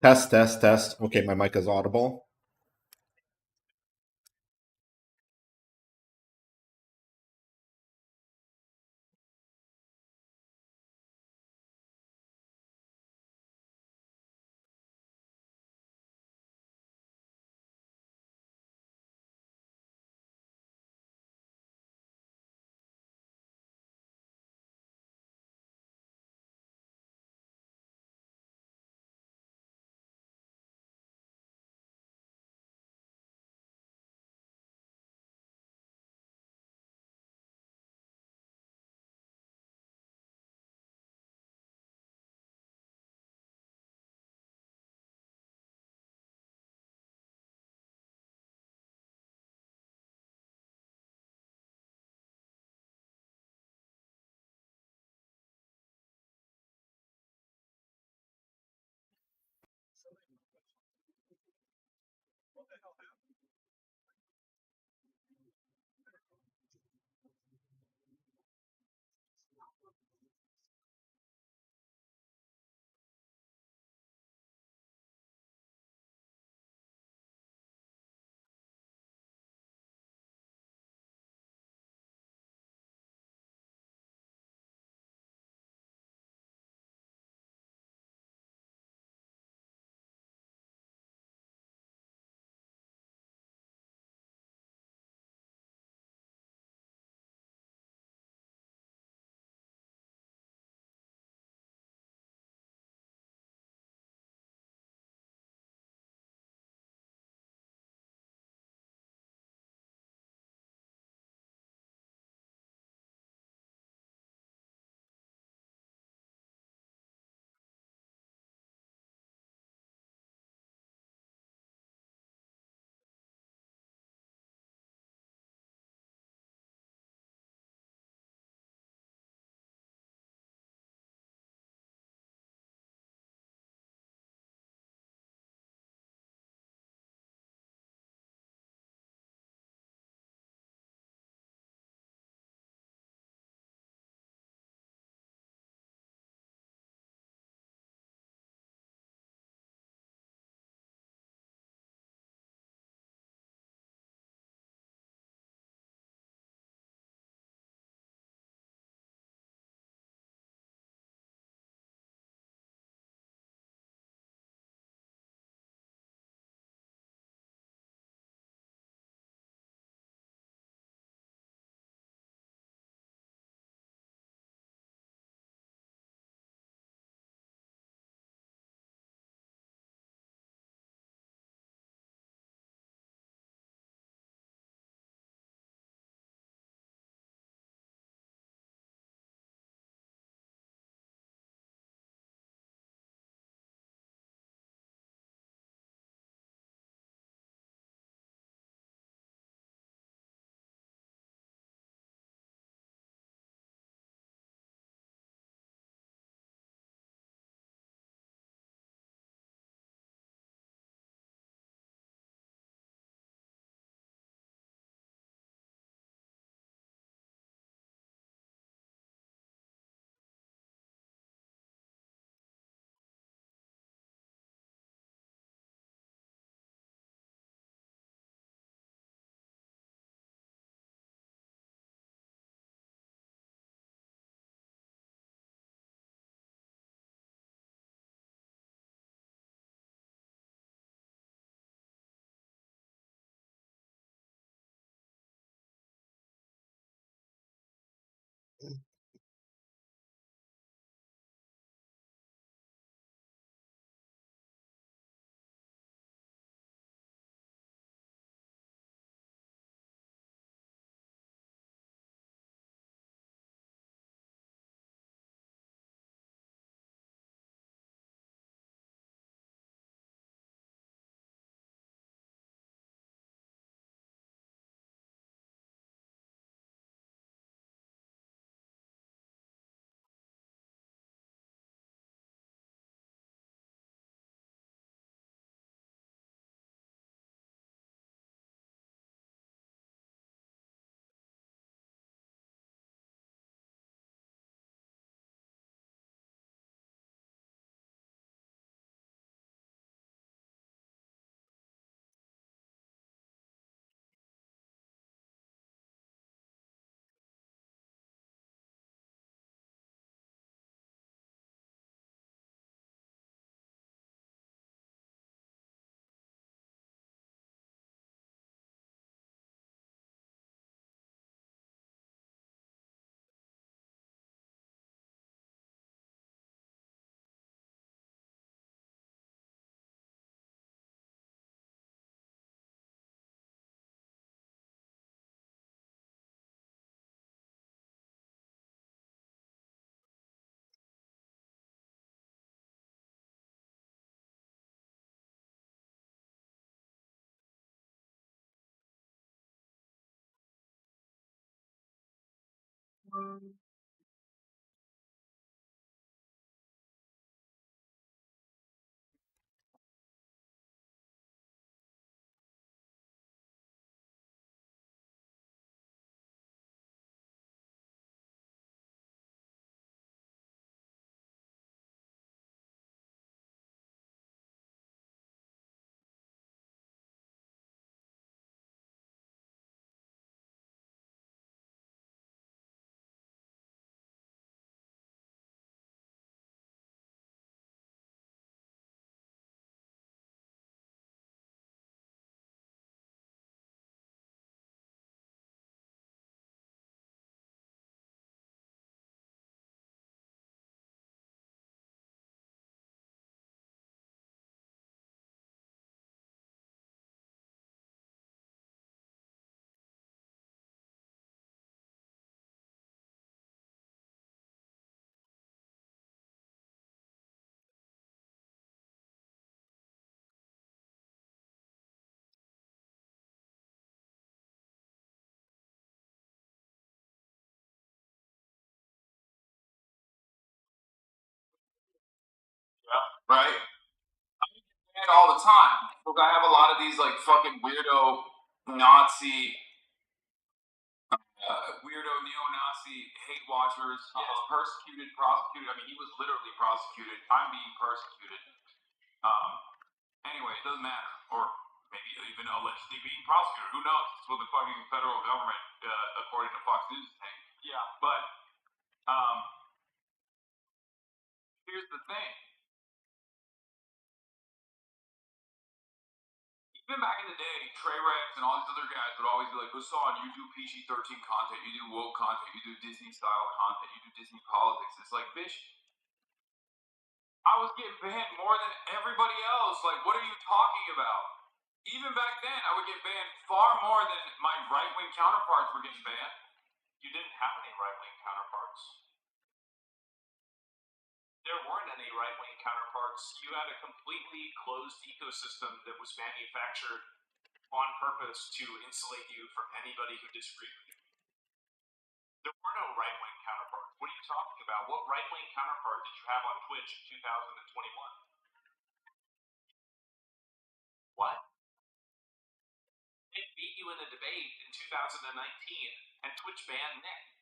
Test, test, test. Okay, my mic is audible. Yeah, right? And all the time. Look, I have a lot of these like fucking weirdo Nazi, weirdo neo-Nazi hate watchers. Yes, persecuted, prosecuted. I mean, he was literally prosecuted. I'm being persecuted. Um, anyway, it doesn't matter. Or maybe even allegedly being prosecuted. Who knows? It's what the fucking federal government, according to Fox News, is saying. Yeah. But here's the thing. Even back in the day, Trey Rex and all these other guys would always be like, "Listen, you do PG-13 content, you do woke content, you do Disney-style content, you do Disney politics." It's like, bitch, I was getting banned more than everybody else. Like, what are you talking about? Even back then, I would get banned far more than my right-wing counterparts were getting banned. You didn't have any right-wing counterparts. There weren't any right-wing counterparts. You had a completely closed ecosystem that was manufactured on purpose to insulate you from anybody who disagreed with you. There were no right-wing counterparts. What are you talking about? What right-wing counterpart did you have on Twitch in 2021? What? It beat you in a debate in 2019, and Twitch banned Nick.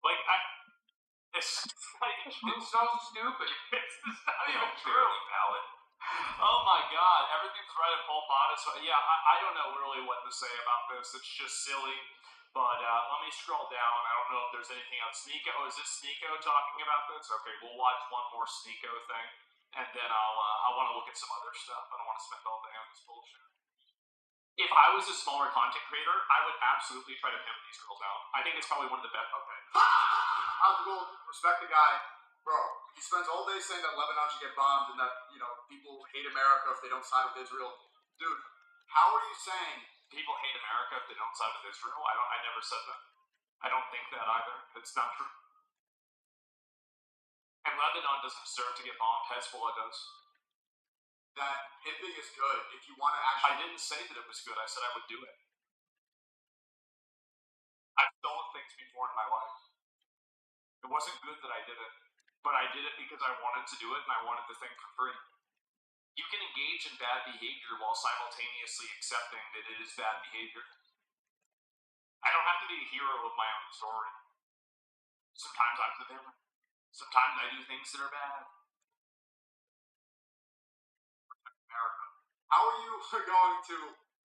Like, it's so stupid. It's not even true. Valid. Oh my god, everything's right at Paul Pottis. Yeah, I don't know really what to say about this. It's just silly. But let me scroll down. I don't know if there's anything else. Sneeko, is this Sneeko talking about this? Okay, we'll watch one more Sneeko thing, and then I want to look at some other stuff. I don't want to spend all day on this bullshit. If I was a smaller content creator, I would absolutely try to pimp these girls out. I think it's probably one of the best. Okay. How's the goal? Respect the guy. Bro, he spends all day saying that Lebanon should get bombed and that, people hate America if they don't side with Israel. Dude, how are you saying people hate America if they don't side with Israel? I never said that. I don't think that either. It's not true. And Lebanon doesn't deserve to get bombed. Hezbollah does. That pimping is good if you want to actually... I didn't say that it was good. I said I would do it. I've stolen things before in my life. It wasn't good that I did it, but I did it because I wanted to do it and I wanted the thing for free. You can engage in bad behavior while simultaneously accepting that it is bad behavior. I don't have to be a hero of my own story. Sometimes I'm the villain. Sometimes I do things that are bad. America. How are you going to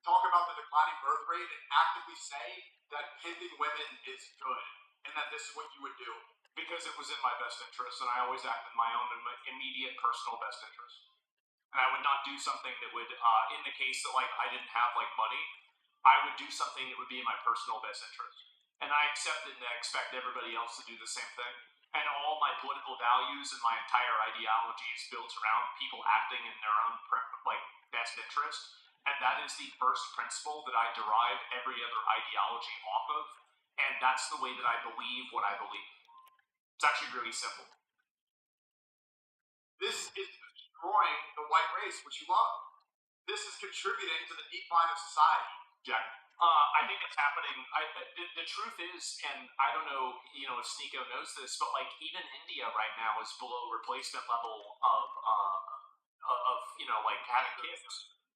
talk about the declining birth rate and actively say that pimping women is good and that this is what you would do? Because it was in my best interest, and I always act in my own immediate personal best interest. And I would not do something that would, in the case that like I didn't have like money, I would do something that would be in my personal best interest. And I accepted and I expect everybody else to do the same thing. And all my political values and my entire ideology is built around people acting in their own best interest. And that is the first principle that I derive every other ideology off of. And that's the way that I believe what I believe. It's actually really simple. This is destroying the white race, which you love. this is contributing to the decline of society. Jack, I think it's happening. The truth is, and I don't know, if Sneeko knows this, but like even India right now is below replacement level of like having kids.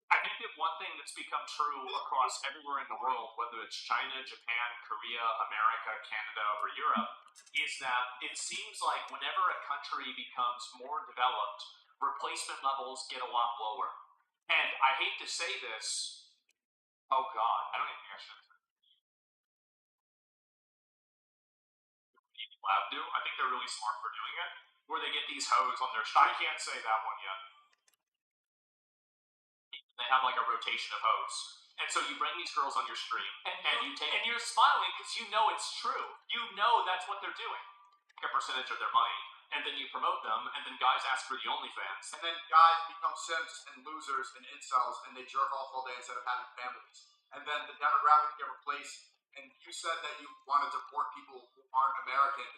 I think that one thing that's become true across everywhere in the world, whether it's China, Japan, Korea, America, Canada, or Europe, is that it seems like whenever a country becomes more developed, replacement levels get a lot lower. And I hate to say this. Oh God, I don't even think I should. Lab do. I think they're really smart for doing it. Where they get these hoes on their. I can't say that one yet. They have like a rotation of hoes. And so you bring these girls on your stream, and you're smiling because you know it's true. You know that's what they're doing. A percentage of their money, and then you promote them, and then guys ask for the OnlyFans. And then guys become simps and losers and incels, and they jerk off all day instead of having families. And then the demographic get replaced. And you said that you want to deport people who aren't American.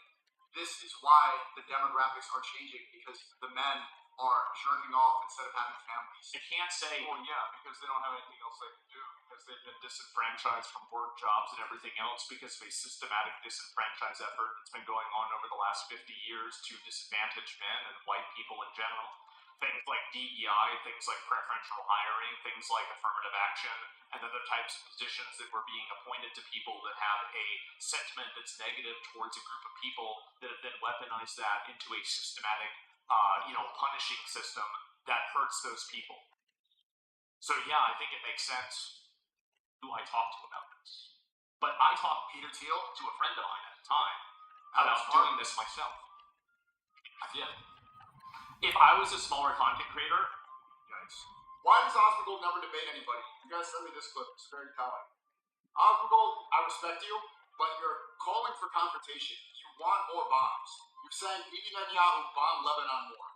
This is why the demographics are changing, because the men are jerking off instead of having families. You can't say, well, yeah, because they don't have anything else they can do, because they've been disenfranchised from work, jobs, and everything else because of a systematic disenfranchise effort that's been going on over the last 50 years to disadvantage men and white people in general. Things like DEI, things like preferential hiring, things like affirmative action, and other types of positions that were being appointed to people that have a sentiment that's negative towards a group of people that have then weaponized that into a systematic, punishing system that hurts those people. So yeah, I think it makes sense who I talk to about this. But I talked Peter Thiel to a friend of mine at the time about doing this myself. I did. If I was a smaller content creator, Yikes. Why does Osmongold never debate anybody? You guys sent me this clip. It's very telling. Osmongold, I respect you, but you're calling for confrontation. You want more bombs. You're saying Bibi Netanyahu bombed Lebanon more.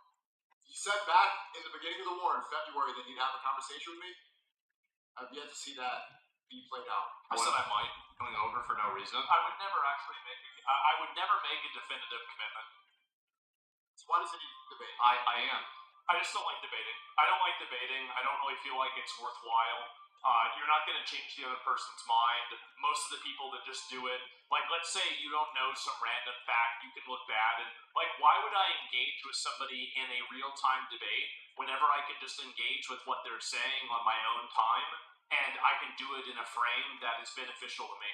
You said back in the beginning of the war in February that you'd have a conversation with me. I've yet to see that be played out. I said I might, coming over for no reason. I would never make a definitive commitment. So why does it need debate? I am. I just don't like debating. I don't like debating. I don't really feel like it's worthwhile. You're not going to change the other person's mind. Most of the people that just do it, like, let's say you don't know some random fact, you can look bad, and, like, why would I engage with somebody in a real-time debate whenever I can just engage with what they're saying on my own time, and I can do it in a frame that is beneficial to me?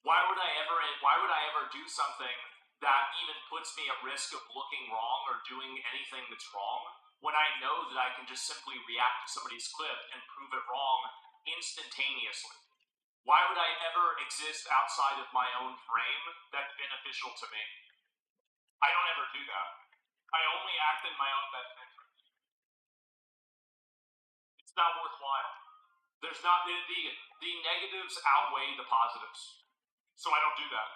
Why would I ever do something that even puts me at risk of looking wrong or doing anything that's wrong, when I know that I can just simply react to somebody's clip and prove it wrong instantaneously? Why would I ever exist outside of my own frame that's beneficial to me? I don't ever do that. I only act in my own best interest. It's not worthwhile. There's not the negatives outweigh the positives, so I don't do that.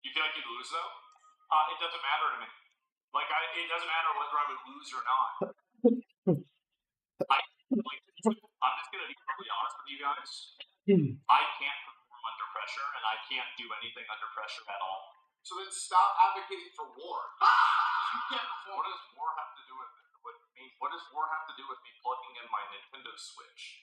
You feel like you'd lose though? It doesn't matter to me. It doesn't matter whether I would lose or not. I'm just gonna be totally honest with you guys. I can't perform under pressure, and I can't do anything under pressure at all. So then stop advocating for war. You can't perform. What does war have to do with me? What does war have to do with me plugging in my Nintendo Switch?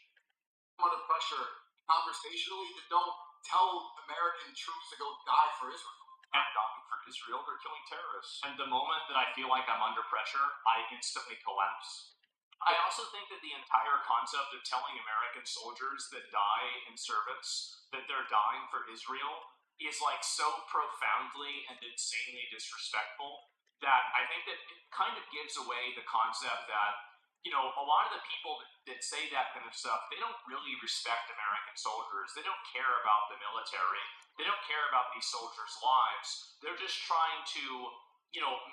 Under pressure conversationally, that don't tell American troops to go die for Israel. I'm dying for Israel. They're killing terrorists. And the moment that I feel like I'm under pressure, I instantly collapse. I also think that the entire concept of telling American soldiers that die in service that they're dying for Israel is like so profoundly and insanely disrespectful that I think that it kind of gives away the concept that, a lot of the people that say that kind of stuff, they don't really respect American soldiers. They don't care about the military. They don't care about these soldiers' lives. They're just trying to,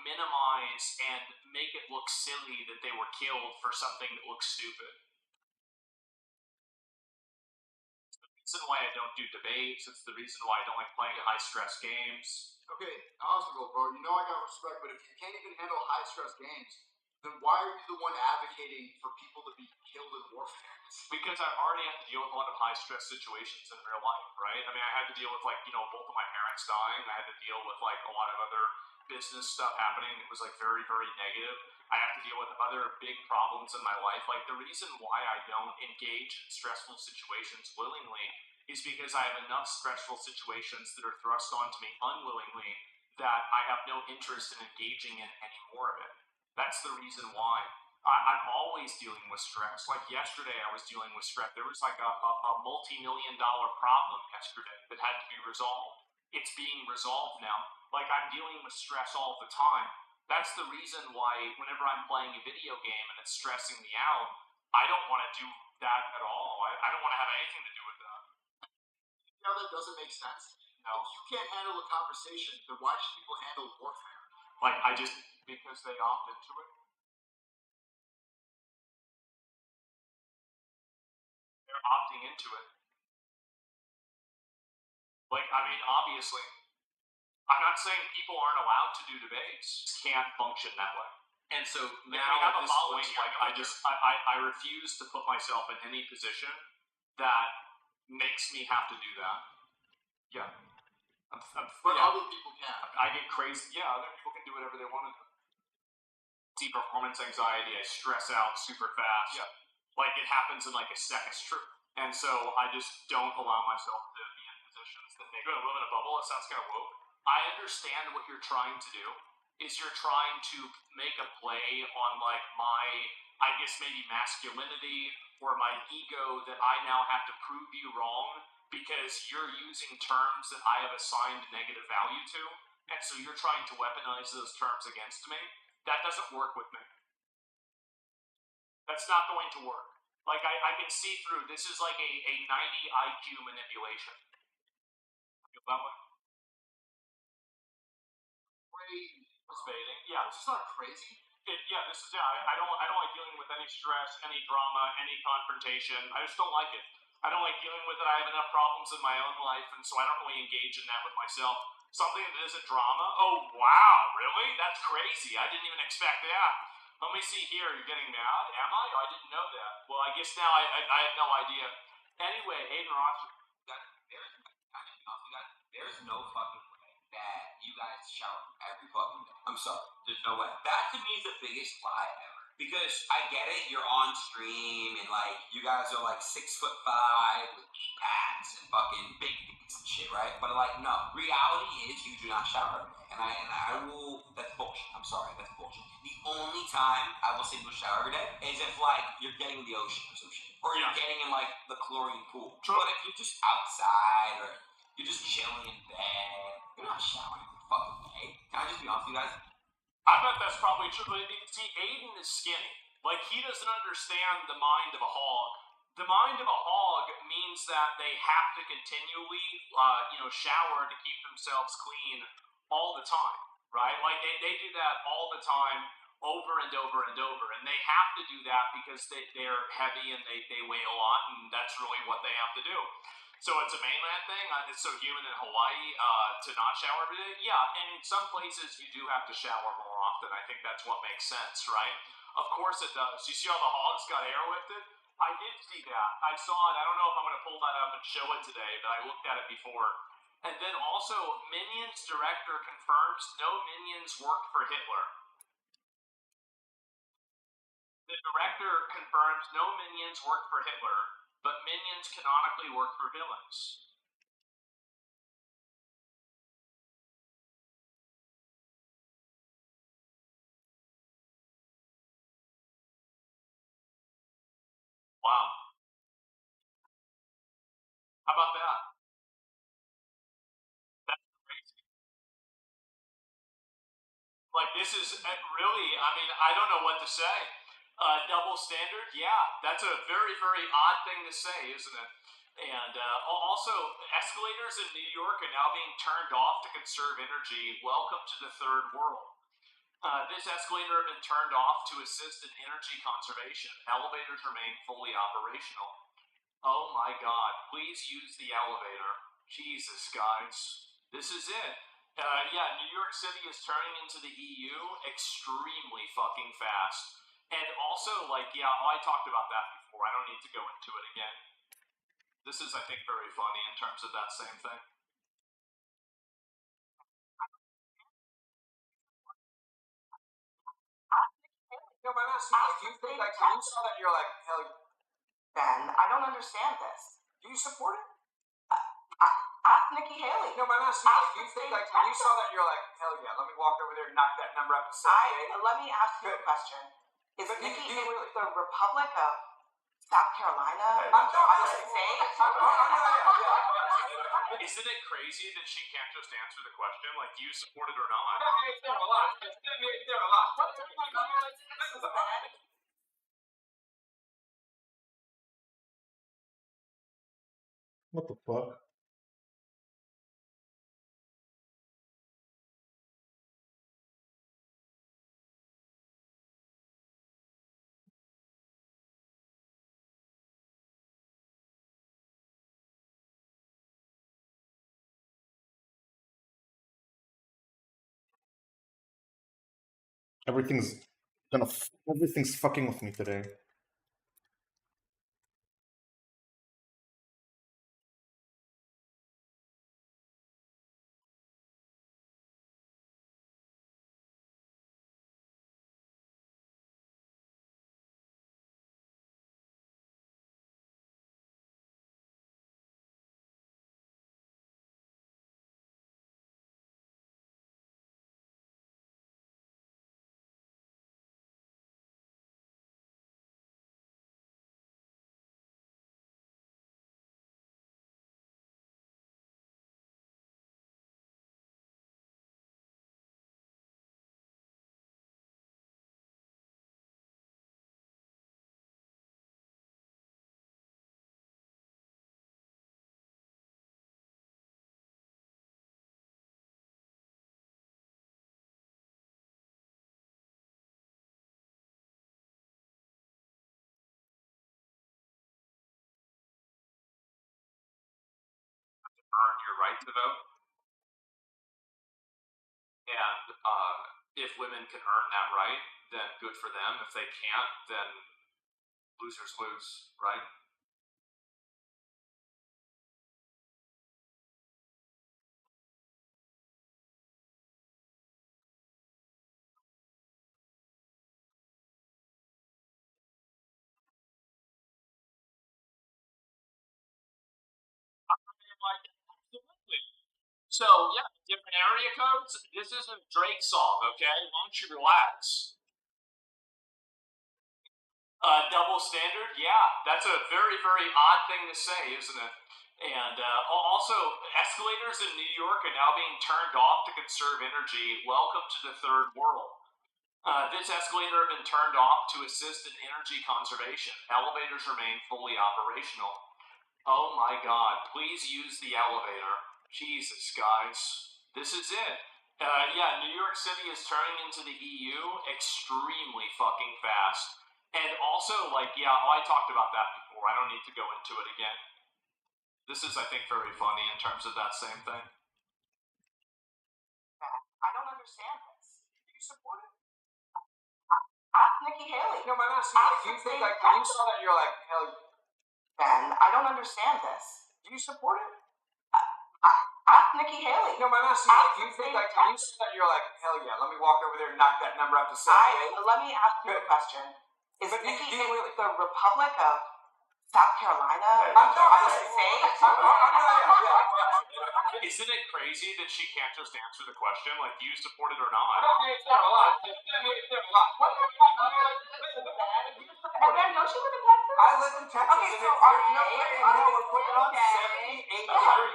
minimize and make it look silly that they were killed for something that looks stupid. It's the reason why I don't do debates. It's the reason why I don't like playing high-stress games. Okay, Osmongold, bro, you know I got respect, but if you can't even handle high-stress games, then why are you the one advocating for people to be killed in warfare? Because I already have to deal with a lot of high-stress situations in real life, right? I mean, I had to deal with, both of my parents dying. I had to deal with, a lot of other business stuff happening that was like very, very negative. I have to deal with other big problems in my life. Like the reason why I don't engage in stressful situations willingly is because I have enough stressful situations that are thrust onto me unwillingly that I have no interest in engaging in any more of it. That's the reason why. I'm always dealing with stress. Like yesterday, I was dealing with stress. There was like a multi-million-dollar problem yesterday that had to be resolved. It's being resolved now. Like I'm dealing with stress all the time. That's the reason why whenever I'm playing a video game and it's stressing me out, I don't want to do that at all. I don't want to have anything to do with that. You know, that doesn't make sense. No. If you can't handle a conversation, then why should people handle warfare? Like because they opt into it. They're opting into it. Like, I mean, obviously, I'm not saying people aren't allowed to do debates. Just can't function that way. And so now at this point, like I refuse to put myself in any position that makes me have to do that. Yeah. But other people can. I get crazy. Yeah, other people can do whatever they want to do. Deep performance anxiety. I stress out super fast. Yeah. Like it happens in like a second. It's true. And so I just don't allow myself to be in positions that make me live in a bubble. It sounds kind of woke. I understand what you're trying to do. Is you're trying to make a play on like my, I guess maybe masculinity or my ego that I now have to prove you wrong because you're using terms that I have assigned negative value to, and so you're trying to weaponize those terms against me. That doesn't work with me. That's not going to work. Like I can see through, this is like a 90 IQ manipulation. Feel that way? Crazy. Participating. Yeah, It's just not crazy. This is I don't like dealing with any stress, any drama, any confrontation. I just don't like it. I don't like dealing with it. I have enough problems in my own life, and so I don't really engage in that with myself. Something that is a drama. Oh wow, really? That's crazy. I didn't even expect that. Let me see here. You're getting mad? Am I? I didn't know that. Well, I guess now I have no idea. Anyway, Aiden Ross. There's no fucking way that you guys shower every fucking day. I'm sorry. There's no way. That to me is the biggest lie ever. Because I get it, you're on stream and like you guys are like 6'5" with 8 packs and fucking big dicks and shit, right? But like no, reality is you do not shower every day. And I will, that's bullshit. I'm sorry, that's bullshit. The only time I will say you'll shower every day is if like you're getting in the ocean or some shit. Or you're getting in like the chlorine pool. But if you're just outside or you're just chilling in bed, you're not showering every fucking day. Can I just be honest with you guys? I bet that's probably true. See, Aiden is skinny. Like, he doesn't understand the mind of a hog. The mind of a hog means that they have to continually, shower to keep themselves clean all the time, right? Like, they do that all the time, over and over and over. And they have to do that because they're heavy and they weigh a lot, and that's really what they have to do. So it's a mainland thing. It's so human in Hawaii to not shower every day. Yeah, and in some places you do have to shower more often. I think that's what makes sense, right? Of course it does. You see how the hogs got airlifted? I did see that. I saw it. I don't know if I'm going to pull that up and show it today, but I looked at it before. And then also, Minions director confirms no Minions worked for Hitler. The director confirms no Minions worked for Hitler, but Minions canonically work for villains. Wow. How about that? That's crazy. Like, this is really, I mean, I don't know what to say. Double standard? Yeah, that's a very, very odd thing to say, isn't it? And also, escalators in New York are now being turned off to conserve energy. Welcome to the third world. This escalator has been turned off to assist in energy conservation. Elevators remain fully operational. Oh my god, please use the elevator. Jesus, guys. This is it. New York City is turning into the EU extremely fucking fast. And also, I talked about that before. I don't need to go into it again. This is, I think, very funny in terms of that same thing. but I'm asking, like, do you think, like, when you saw that, you're like, hell, Ben, I don't understand this. do you support it? Ask Nikki Haley. No, but I'm asking, like, do you think, like, when you saw that, you're like, hell yeah, let me walk over there and knock that number up to 78? Let me ask you a question. Is But Nikki do you Haley really- the Republic of South Carolina? I'm not the state? Isn't it crazy that she can't just answer the question? Like, do you support it or not? What the fuck? Everything's fucking with me today. Earn your right to vote. And if women can earn that right, then good for them. If they can't, then losers lose, right? Absolutely. So, yeah, different area codes. This isn't Drake's song, okay? Why don't you relax? Double standard? Yeah, that's a very, very odd thing to say, isn't it? And also, escalators in New York are now being turned off to conserve energy. Welcome to the third world. This escalator has been turned off to assist in energy conservation. Elevators remain fully operational. Oh my god, please use the elevator. Jesus, guys. This is it. Yeah, New York City is turning into the EU extremely fucking fast. And also, like, yeah, I talked about that before. I don't need to go into it again. This is, I think, very funny in terms of that same thing. I don't understand this. Do you support it? Ask Nikki Haley. No, but I'm asking, like, do you think, like, when you saw that, you're like, hell yeah. Ben, I don't understand this. Do you support it? Ask Nikki Haley. No, but I'm asking, like, do you think, like, when you saw that, you're like, hell yeah, let me walk over there and knock that number up to 78? Let me ask you a question. Is But Nikki do you Haley really- the Republic of South Carolina? I'm not the asking. state? Isn't it crazy that she can't just answer the question? Like, do you support it or not? And Ben, don't you live in Texas? I live in Texas, Okay, and so there's no way in hell we're putting on okay. 78 degrees.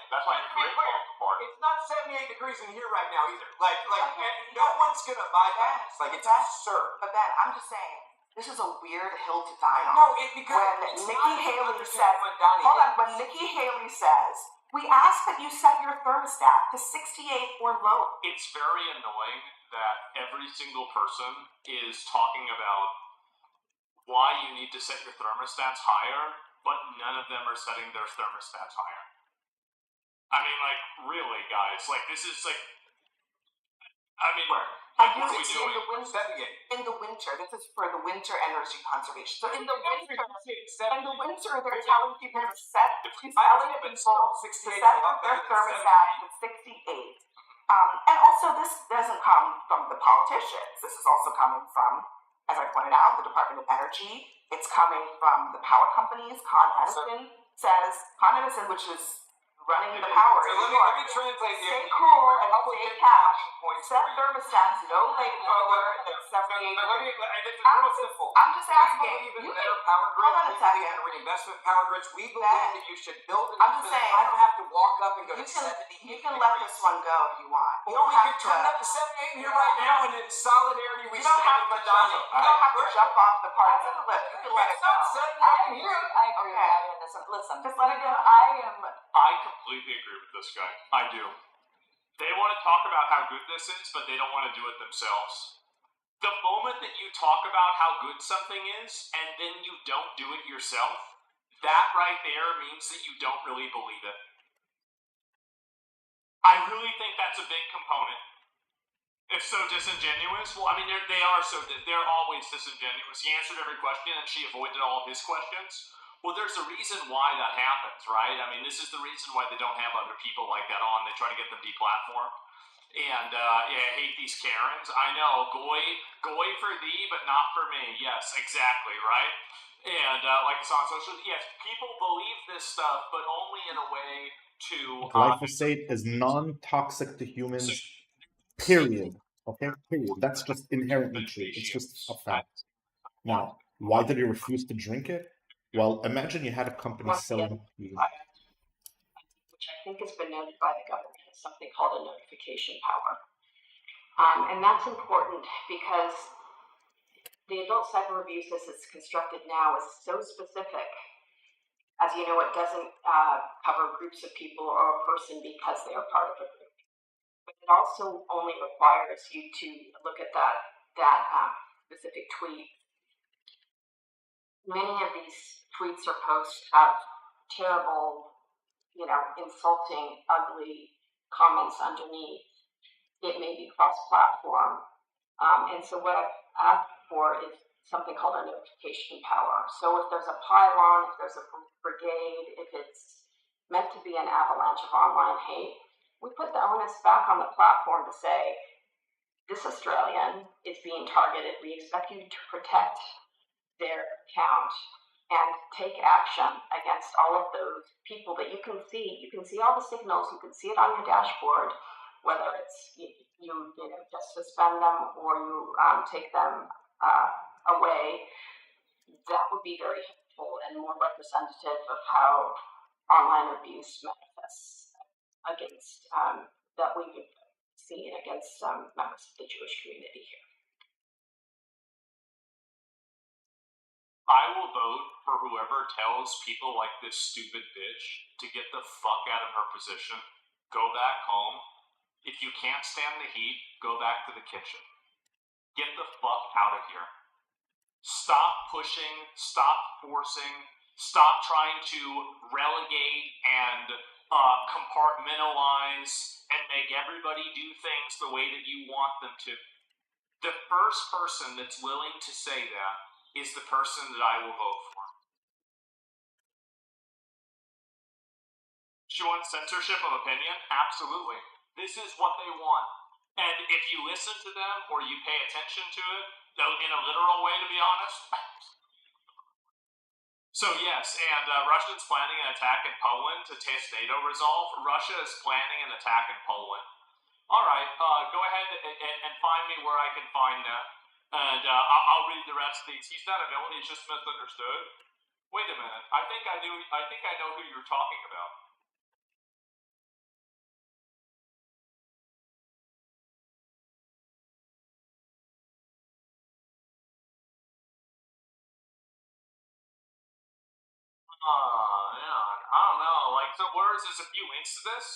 That's why you're great for it. It's not 78 degrees in here right now either. Like, Okay. and no one's gonna buy that. Like, it's absurd. But Ben, I'm just saying, this is a weird hill to die on. No, because When it's Nikki not Haley understand says, what Donnie hold on, is. when Nikki Haley says, we ask that you set your thermostat to 68 or lower. It's very annoying that every single person is talking about why you need to set your thermostats higher, but none of them are setting their thermostats higher. I mean, like, really, guys, like, this is like, I mean, what are we doing? In the winter, this is for the winter energy conservation. So in the winter, they're telling people to set their thermostat to 68. And also, this doesn't come from the politicians. This is also coming from as I pointed out, the Department of Energy. It's coming from the power companies. Con Edison, which is running the power. So let me translate here. Stay cool and Couple stay different cash. points Set for you. thermostats, no lake lower than 78 degrees. It's real simple. I'm just We asking. believe in You better can power hold on a grids. We believe second. in reinvestment power grids. We believe that you should build it I'm so just that saying, I don't have to walk up and go you to can 70 you can let this one go if you want. You Or don't we have can turn it to. up to 78 here right now, and in solidarity we You don't stand have in to jump. Madonna. You don't have to jump off the part of the cliff. You can let it It's go. not 78 here. I agree with Okay. Abby on this one. Listen, Just let it go. I completely agree with this guy. I do. They want to talk about how good this is, but they don't want to do it themselves. The moment that you talk about how good something is, and then you don't do it yourself, that right there means that you don't really believe it. I really think that's a big component. It's so disingenuous. Well, I mean, they're always disingenuous. He answered every question, and she avoided all of his questions. Well, there's a reason why that happens, right? I mean, this is the reason why they don't have other people like that on. They try to get them deplatformed. And, I hate these Karens. I know, goy for thee, but not for me. Yes, exactly, right? And, like it's on social, yes, people believe this stuff, but only in a way to... Glyphosate is non-toxic to humans, period. Okay, period. That's just inherently true. It's just a fact. Now, why did he refuse to drink it? Well, imagine you had a company selling you. which I think has been noted by the government, is something called a notification power. And that's important because the adult cyber abuse as it's constructed now is so specific. As you know, it doesn't cover groups of people or a person because they are part of a group. But it also only requires you to look at that specific tweet. Many of these tweets or posts have terrible, insulting, ugly comments underneath. It may be cross-platform. And so what I've asked for is something called a notification power. So if there's a pylon, if there's a brigade, if it's meant to be an avalanche of online hate, we put the onus back on the platform to say, this Australian is being targeted. We expect you to protect their account and take action against all of those people that you can see. You can see all the signals. You can see it on your dashboard, whether it's you just suspend them or you take them away. That would be very helpful and more representative of how online abuse manifests against that we've seen against members of the Jewish community here. I will vote for whoever tells people like this stupid bitch to get the fuck out of her position, go back home. If you can't stand the heat, go back to the kitchen. Get the fuck out of here. Stop pushing, stop forcing, stop trying to relegate and compartmentalize and make everybody do things the way that you want them to. The first person that's willing to say that is the person that I will vote for. She wants censorship of opinion? Absolutely. This is what they want. And if you listen to them or you pay attention to it, though in a literal way, to be honest. So yes, and Russia's planning an attack in Poland to test NATO resolve. Russia is planning an attack in Poland. All right, go ahead and find me where I can find that. And I'll read the rest of these. He's not a villain, he's just misunderstood. Wait a minute. I think I know who you're talking about. Yeah, I don't know. Like, so where's there's a few links to this?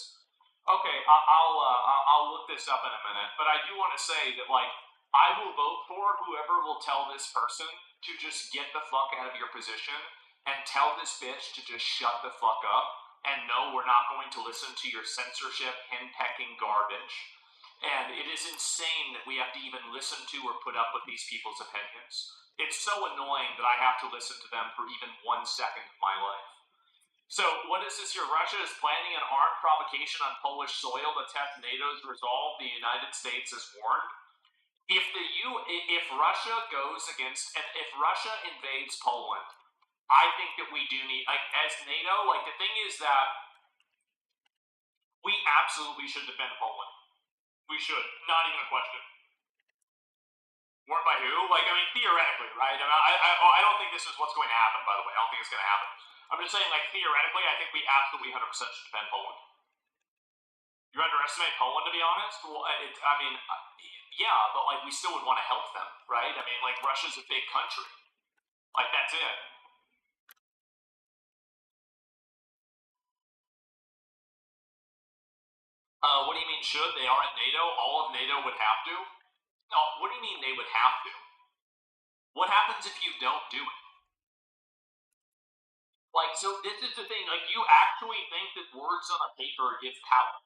Okay, I'll look this up in a minute. But I do want to say that, like, I will vote for whoever will tell this person to just get the fuck out of your position and tell this bitch to just shut the fuck up and no, we're not going to listen to your censorship, henpecking garbage. And it is insane that we have to even listen to or put up with these people's opinions. It's so annoying that I have to listen to them for even 1 second of my life. So, what is this here? Russia is planning an armed provocation on Polish soil to test NATO's resolve, the United States has warned. if Russia goes against, and if Russia invades Poland, I think that we do need, like, as NATO, like, the thing is that we absolutely should defend Poland. We should, not even a question. By who? Like, I mean, theoretically, right? I don't think this is what's going to happen, by the way. I don't think it's going to happen. I'm just saying, like, theoretically, I think we absolutely 100% should defend Poland. You underestimate Poland, to be honest? Well, yeah, but, like, we still would want to help them, right? I mean, like, Russia's a big country. Like, that's it. What do you mean should? They are in NATO? All of NATO would have to? No, what do you mean they would have to? What happens if you don't do it? Like, so this is the thing, like, you actually think that words on a paper give power.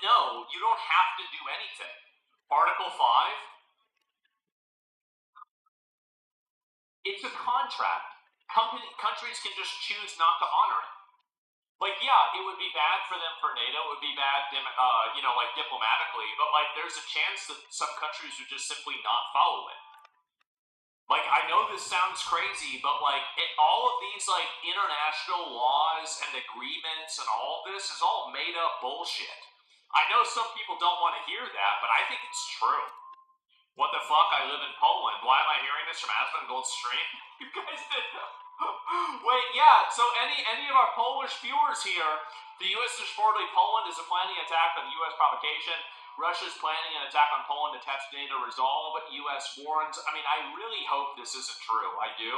No, you don't have to do anything. Article 5, it's a contract. Countries can just choose not to honor it. Like, yeah, it would be bad for them for NATO. It would be bad, like, diplomatically. But, like, there's a chance that some countries would just simply not follow it. Like, I know this sounds crazy, but, like, all of these, like, international laws and agreements and all this is all made up bullshit. I know some people don't want to hear that, but I think it's true. What the fuck? I live in Poland. Why am I hearing this from Asmongold Stream? You guys didn't know. Wait, yeah, so any of our Polish viewers here, the U.S. is reportedly Poland is planning an attack on U.S. provocation. Russia is planning an attack on Poland to test NATO resolve. U.S. warns. I mean, I really hope this isn't true. I do.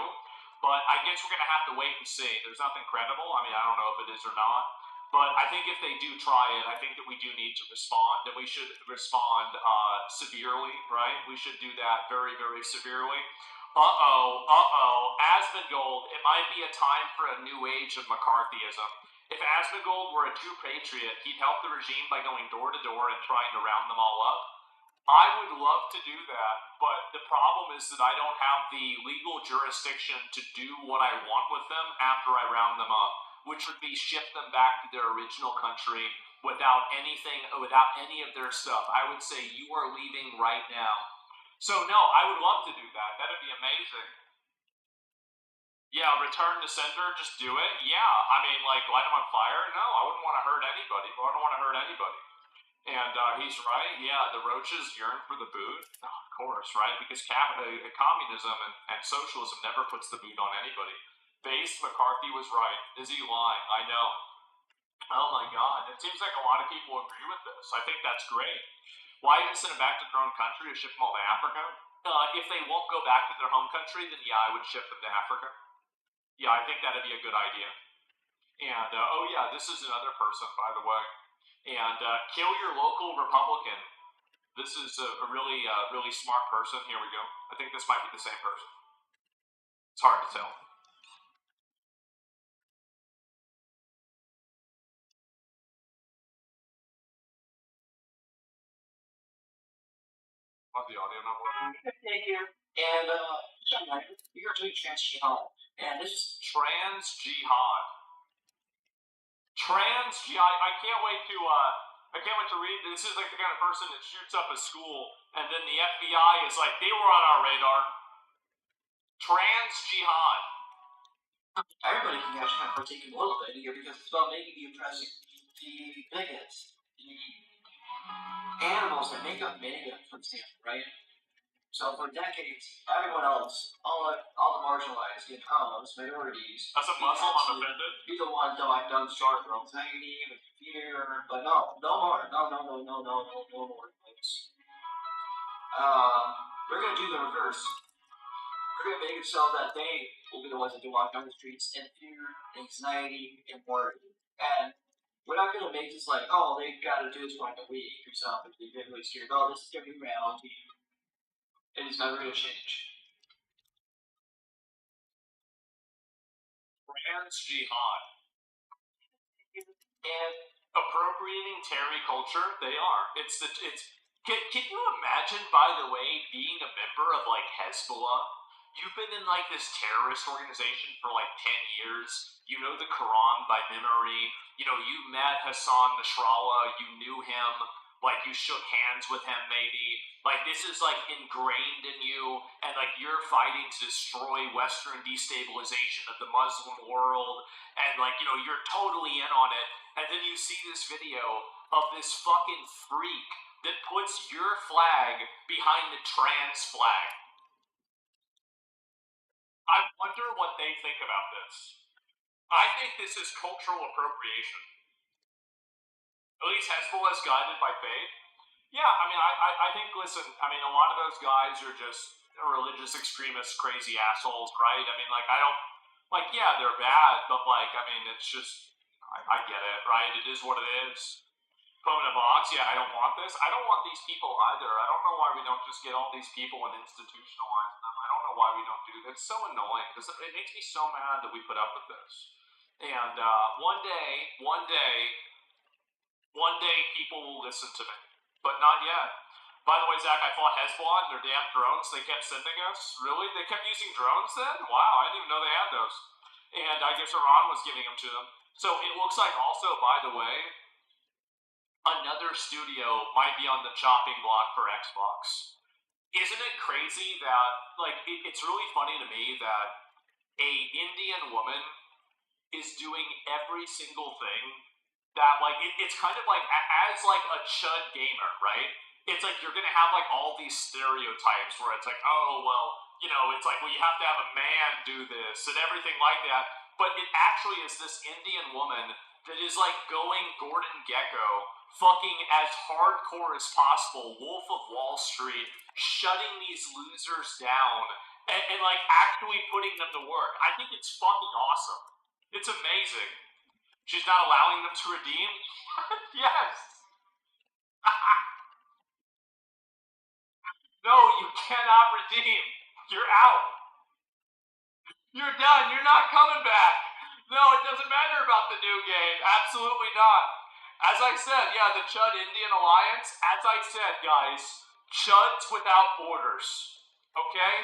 But I guess we're going to have to wait and see. There's nothing credible. I mean, I don't know if it is or not. But I think if they do try it, I think that we do need to respond, that we should respond severely, right? We should do that very, very severely. Asmongold, it might be a time for a new age of McCarthyism. If Asmongold were a true patriot, he'd help the regime by going door to door and trying to round them all up. I would love to do that, but the problem is that I don't have the legal jurisdiction to do what I want with them after I round them up, which would be ship them back to their original country without any of their stuff. I would say you are leaving right now. So no, I would love to do that. That'd be amazing. Yeah, return to sender, just do it. Yeah, I mean, like, light them on fire? No, I wouldn't want to hurt anybody, but I don't want to hurt anybody. And he's right. Yeah, the roaches yearn for the boot. Oh, of course, right? Because communism and socialism never puts the boot on anybody. Base McCarthy was right. Is he lying? I know. Oh my God. It seems like a lot of people agree with this. I think that's great. Why even send them back to their own country or ship them all to Africa? If they won't go back to their home country, then yeah, I would ship them to Africa. Yeah, I think that'd be a good idea. And, oh yeah, this is another person, by the way. And kill your local Republican. This is a really, really smart person. Here we go. I think this might be the same person. It's hard to tell. Why the audio not working? Thank you. And you're doing trans jihad, and this is trans jihad. Trans jihad. I can't wait to read. This is like the kind of person that shoots up a school, and then the FBI is like, they were on our radar. Trans jihad. Everybody can actually kind of partake in a little bit here because it's about making the oppressing, the bigots, the animals that make up MAGA, for example, right? So for decades, everyone else, all the marginalized, the homeless, minorities. As a Muslim, I'm offended. Be the one done start with anxiety, with fear, but no more, no more, folks. They're gonna do the reverse. They're gonna make it so that they will be the ones that do walk down the streets in fear, anxiety, and worry. And we're not gonna make this like, oh, they gotta do this for like a week or something. They're really scared. Oh, this is gonna be reality. It is never going to change. Trans jihad. And appropriating Terry culture, they are. Can you imagine, by the way, being a member of like Hezbollah? You've been in like this terrorist organization for like 10 years. You know the Quran by memory. You know, you met Hassan Nasrallah. You knew him. like you shook hands with him maybe. Like this is like ingrained in you, and like you're fighting to destroy Western destabilization of the Muslim world, and like you're totally in on it, and then you see this video of this fucking freak that puts your flag behind the trans flag. I wonder what they think about this. I think this is cultural appropriation. At least Hezbollah is guided by faith. Yeah, I mean, I think, listen, I mean, a lot of those guys are just religious extremists, crazy assholes, right? I mean, like, I don't, like, yeah, they're bad, but, like, I mean, it's just, I get it, right? It is what it is. Pona Vox, yeah, I don't want this. I don't want these people either. I don't know why we don't just get all these people and institutionalize them. I don't know why we don't do that. It's so annoying because it makes me so mad that we put up with this. And one day people will listen to me, but not yet. By the way, Zach, I fought Hezbollah and their damn drones they kept sending us. Really? They kept using drones then? Wow, I didn't even know they had those. And I guess Iran was giving them to them. So it looks like also, by the way, another studio might be on the chopping block for Xbox. Isn't it crazy that, like, it's really funny to me that a Indian woman is doing every single thing that, like, it's kind of like, as, like, a chud gamer, right? It's like you're going to have, like, all these stereotypes where it's like, oh, well, it's like, well, you have to have a man do this and everything like that. But it actually is this Indian woman that is, like, going Gordon Gekko, fucking as hardcore as possible, Wolf of Wall Street, shutting these losers down, and like, actually putting them to work. I think it's fucking awesome. It's amazing. She's not allowing them to redeem? Yes! No, you cannot redeem. You're out. You're done. You're not coming back. No, it doesn't matter about the new game. Absolutely not. As I said, yeah, the Chud Indian Alliance, as I said, guys, Chuds without borders. Okay?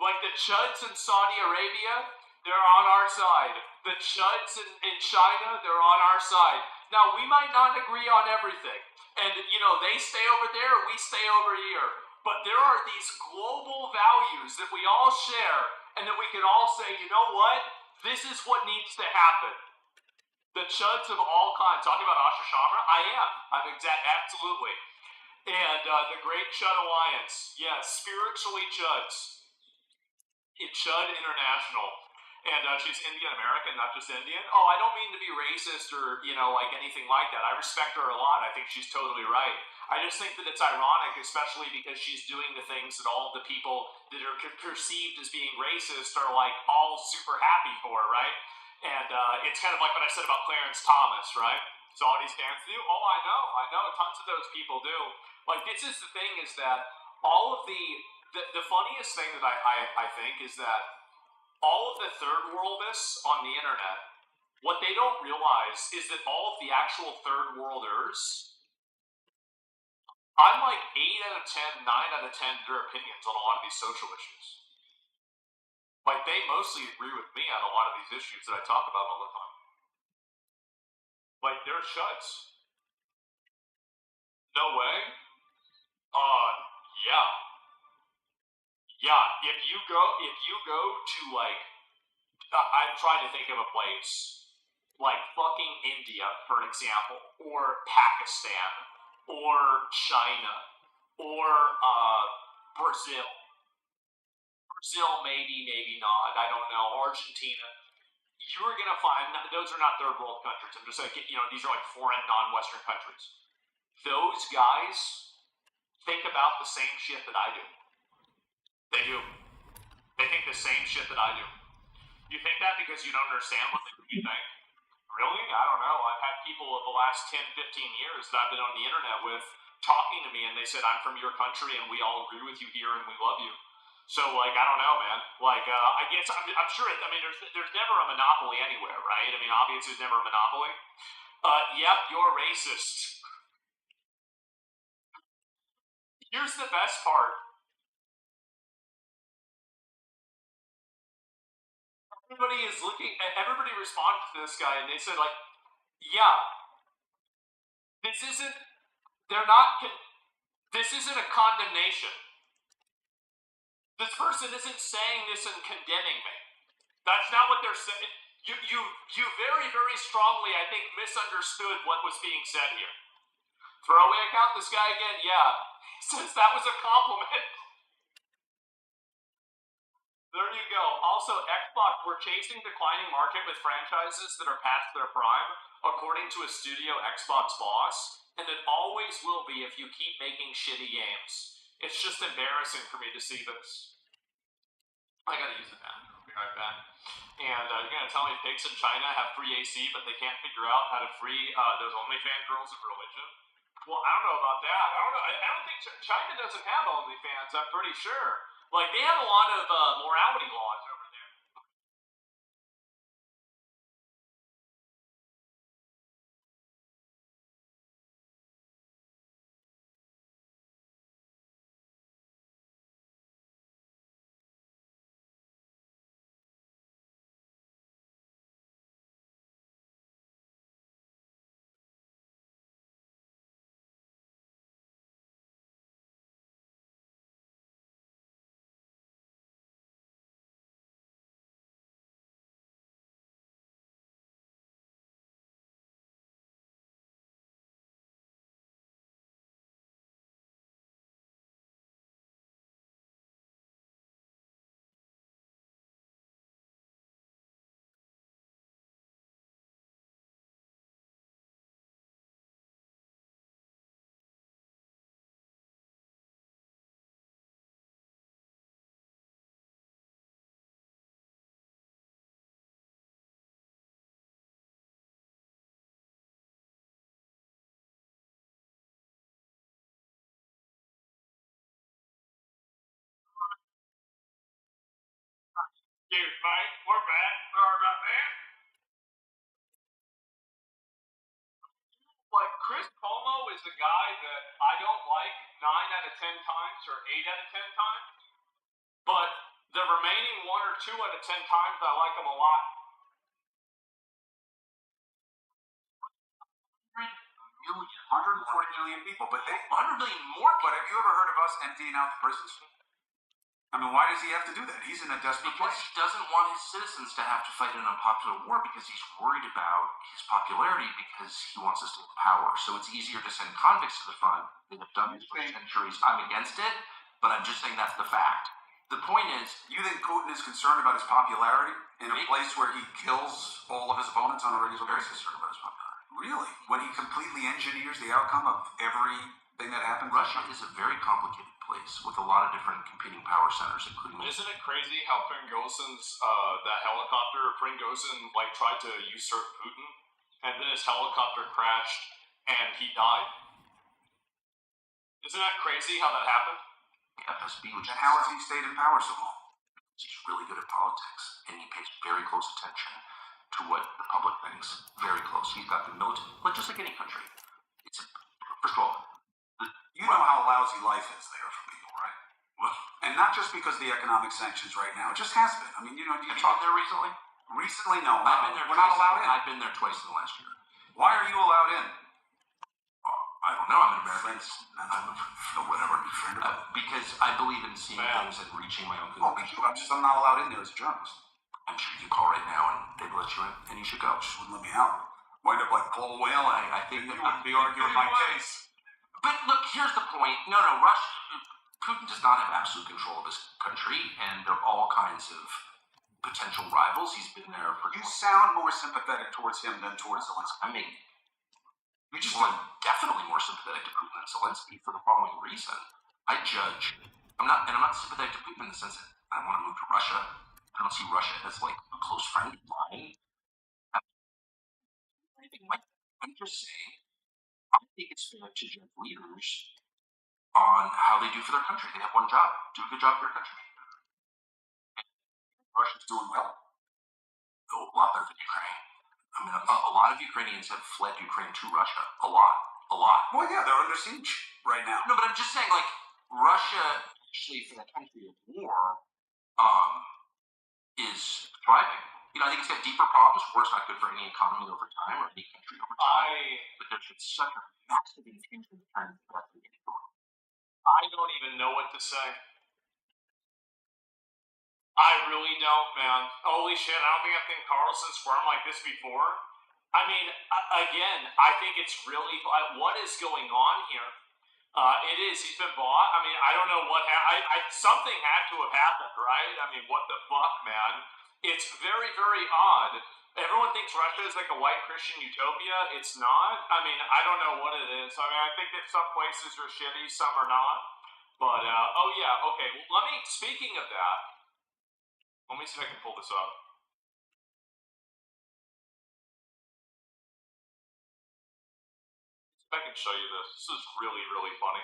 Like the Chuds in Saudi Arabia, they're on our side. The Chuds in China, they're on our side. Now, we might not agree on everything. And, they stay over there, we stay over here. But there are these global values that we all share, and that we can all say, you know what? This is what needs to happen. The Chuds of all kinds. Talking about Asha Shamra? I am. Absolutely. And the Great Chud Alliance. Yeah, spiritually Chuds. Chud International. And she's Indian American, not just Indian. Oh, I don't mean to be racist or, like anything like that. I respect her a lot. I think she's totally right. I just think that it's ironic, especially because she's doing the things that all the people that are perceived as being racist are, like, all super happy for, right? And it's kind of like what I said about Clarence Thomas, right? Saudis fans do? Oh, I know, tons of those people do. Like, this is the thing, is that all of the funniest thing that I think is that all of the third worldists on the internet, what they don't realize is that all of the actual third worlders, I'm like 8 out of 10, 9 out of 10 their opinions on a lot of these social issues. Like, they mostly agree with me on a lot of these issues that I talk about all the time. Like, they're Chuds. No way? Yeah. Yeah, if you go to, like, I'm trying to think of a place, like fucking India, for example, or Pakistan, or China, or Brazil. Brazil, maybe not, I don't know, Argentina. You're going to find, those are not third world countries. I'm just like, these are like foreign, non-Western countries. Those guys think about the same shit that I do. They do. They think the same shit that I do. You think that because you don't understand what you think? Really? I don't know. I've had people of the last 10, 15 years that I've been on the internet with talking to me, and they said, I'm from your country, and we all agree with you here, and we love you. So, like, I don't know, man. Like, I guess, I'm sure, there's never a monopoly anywhere, right? I mean, obviously there's never a monopoly. Yep, you're racist. Here's the best part. Everybody responded to this guy, and they said, like, yeah, this isn't They're not. This isn't a condemnation. This person isn't saying this and condemning me. That's not what they're saying. You very, very strongly, I think, misunderstood what was being said here. Throwaway account, this guy again? Yeah. He says that was a compliment. There you go. Also, Xbox, we're chasing declining market with franchises that are past their prime, according to a studio Xbox boss, and it always will be if you keep making shitty games. It's just embarrassing for me to see this. I gotta use it now. I'll be right back. And you're gonna tell me pigs in China have free AC, but they can't figure out how to free those OnlyFans girls of religion? Well, I don't know about that. I don't know. I don't think China doesn't have OnlyFans. I'm pretty sure. Like, they have a lot of morality laws over there. Dude, Mike, we're back. Sorry about that. Like, Chris Cuomo is the guy that I don't like 9 out of 10 times or 8 out of 10 times, but the remaining 1 or 2 out of 10 times I like him a lot. Million, 140 million people, but 100 million more. But have you ever heard of us emptying out the prisons? I mean, why does he have to do that? He's in a desperate Because place. he doesn't want his citizens to have to fight an unpopular war because he's worried about his popularity because he wants us to have power. So it's easier to send convicts to the front. They have done this for centuries. I'm against it, but I'm just saying that's the fact. The point is, You think Putin is concerned about his popularity in a place where he kills all of his opponents on a regular very basis? concerned about his popularity. Really? When he completely engineers the outcome of everything that happens? Russia is a very complicated place with a lot of different competing power centers, including. Isn't it crazy how Prigozhin's, that helicopter, Prigozhin, like, tried to usurp Putin, and then his helicopter crashed, and he died? Isn't that crazy how that happened? FSB, which And how has he stayed in power so long? he's really good at politics, and he pays very close attention to what the public thinks. Very close. He's got the military, like just like any country. It's first of all, You know how lousy life is there for people, right? And not just because of the economic sanctions right now. It just has been. I mean, you have you talk been there recently? recently. No, I've been there. We're not allowed in. I've been there twice in the last year. Why are you allowed in? I don't know. I'm an American. Whatever. Because I believe in seeing Man. things and reaching my own Oh, conclusions. I'm not allowed in there as a journalist. I'm sure you could call right now and they'd let you in, and you should go. Just wouldn't let me out. Wind up like Paul Whalen. I think you wouldn't be arguing my case. But look, here's the point. No, Putin does not have absolute control of his country, and there are all kinds of potential rivals. He's been there for. You sound more sympathetic towards him than towards Zelensky. I mean, I'm definitely more sympathetic to Putin than Zelensky for the following reason. I'm not sympathetic to Putin in the sense that I want to move to Russia. I don't see Russia as like a close friend of mine. I'm just saying, I think it's fair to judge leaders on how they do for their country. They have one job: do a good job for your country. Russia's doing well. A lot better than Ukraine. I mean, a lot of Ukrainians have fled Ukraine to Russia. A lot. Well, yeah, they're under siege right now. No, but I'm just saying, like, Russia, actually, for the country of war, is thriving. I think it's got deeper problems. War's not good for any economy over time or any country over time. But there's been such a massive intention to turn I don't even know what to say. I really don't, man. Holy shit, I don't think I've seen Carlson squirm like this before. I mean, again, I think it's really what is going on here. It is. He's been bought. I mean, I don't know what something had to have happened, right? I mean, what the fuck, man? It's very, very odd. Everyone thinks Russia is like a white Christian utopia. It's not. I mean, I don't know what it is. I mean, I think that some places are shitty, some are not. But oh yeah, okay. Well, speaking of that, let me see if I can pull this up. I can show you this. This is really, really funny.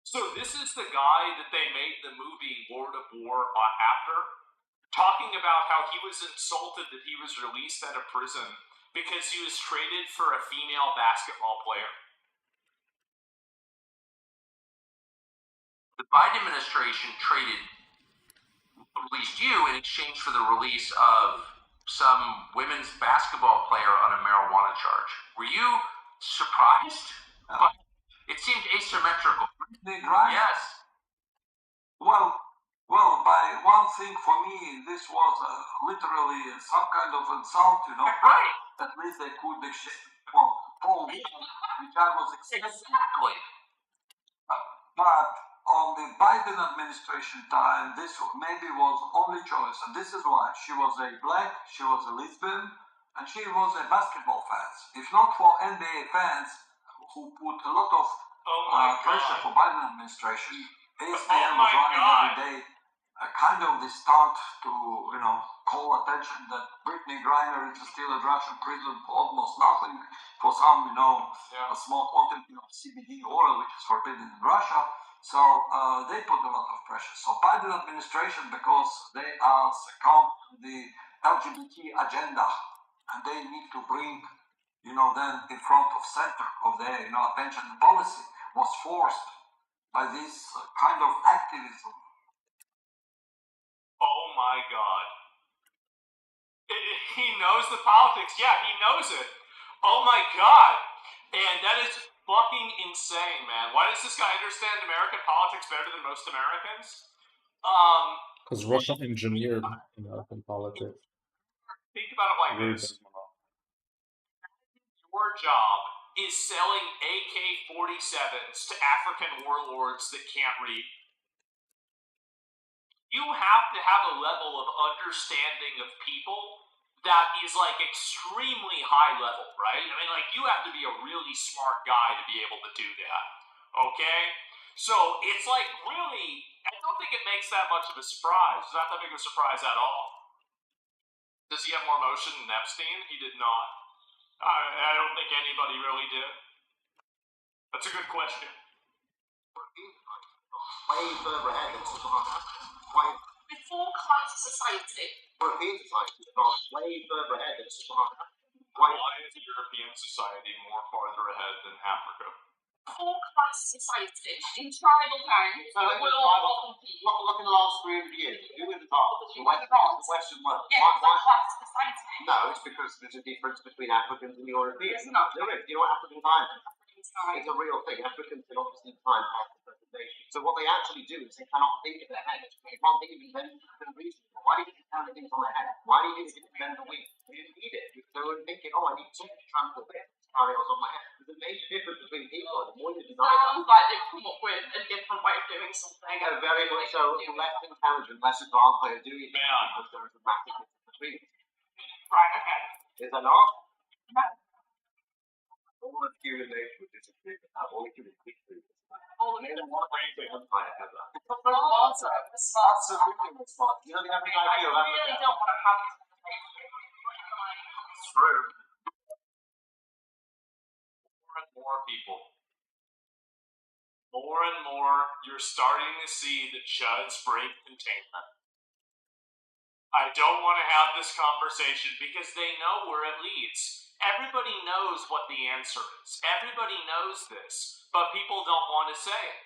So this is the guy that they made the movie Lord of War after, talking about how he was insulted that he was released out of prison because he was traded for a female basketball player. The Biden administration released you in exchange for the release of some women's basketball player on a marijuana charge. Were you surprised? But it seemed asymmetrical. Right? Yes. Well, by one thing for me, this was literally some kind of insult, Right. At least they could poll me, which I was expecting. Exactly. But on the Biden administration time, this maybe was only choice, and this is why she was a black, she was a lesbian, and she was a basketball fan. If not for NBA fans who put a lot of pressure for Biden administration, ESPN was running every day kind of the stunt to call attention that Brittany Griner is still at Russian prison for almost nothing, for some a small quantity of CBD oil which is forbidden in Russia. So they put a lot of pressure. So Biden administration, because they are succumb to the LGBT agenda, and they need to bring then in front of center of their attention and policy, was forced by this kind of activism. Oh my God. He knows the politics. Yeah, he knows it. Oh my God. And that is fucking insane, man. Why does this guy understand American politics better than most Americans? Because Russia engineered American politics. Think about it like this. Your job is selling AK-47s to African warlords that can't read. You have to have a level of understanding of people that is like extremely high level, right? I mean, like, you have to be a really smart guy to be able to do that, okay? So it's like, really, I don't think it makes that much of a surprise. It's not that big of a surprise at all. Does he have more motion than Epstein? He did not. I don't think anybody really did. That's a good question. Way further ahead than Before class society. European society has gone way further ahead than Why is European society more farther ahead than Africa? Before class society, in tribal times, Look in the last 300 years. Who was involved? The Western world. Yeah, class society. No, it's because there's a difference between Africans and Europeans. There's not. There is. You know what African time is? It's a real thing. Africans can obviously time past the presentation. So what they actually do is they cannot think of their head. They can't think of inventing reason. Why do you have things on their head? Why do you need to invent the wheel? They didn't need it. They were thinking, I need to trample this. Carry on my head. There's a major difference between people. The more you design Sounds like they've come up with a different way of doing something. very much so. Less intelligent, less advanced way of doing it because there is a massive difference between them. Right, okay. Is that not? No. All of human nature would disagree with that. All human nature All of it. empire ever. Absolutely. You know, the average I idea of really don't want to have this conversation. It's true. More and more people. More and more, you're starting to see the Chuds break containment. I don't want to have this conversation because they know where it leads. Everybody knows what the answer is. Everybody knows this, but people don't want to say it.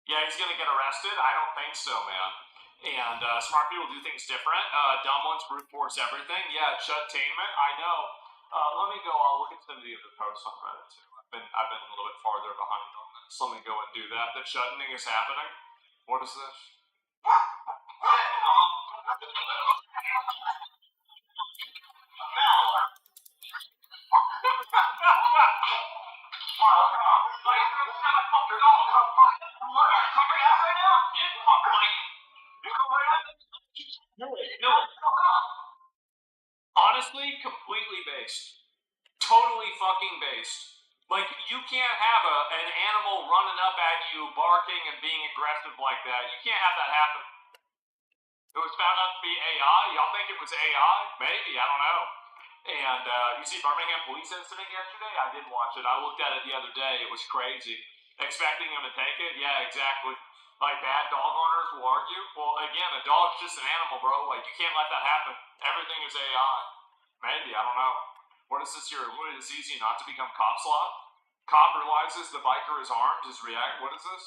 Yeah, he's gonna get arrested? I don't think so, man. And smart people do things different. Dumb ones brute force everything. Yeah, shutainment. I know. Let me go. I'll look at some of the other posts on Reddit too. I've been a little bit farther behind on this. Let me go and do that. The shutting is happening. What is this? Honestly, completely based. Totally fucking based. Like, you can't have an animal running up at you, barking and being aggressive like that. You can't have that happen. It was found out to be AI. Y'all think it was AI? Maybe, I don't know. And you see Birmingham police incident yesterday? I did watch it. I looked at it the other day. It was crazy. Expecting him to take it? Yeah, exactly. Like, bad dog owners will argue. Well, again, a dog's just an animal, bro. Like, you can't let that happen. Everything is AI. Maybe, I don't know. What is this here? What is easy not to become cop slot? Cop realizes the biker is armed. His react. What is this?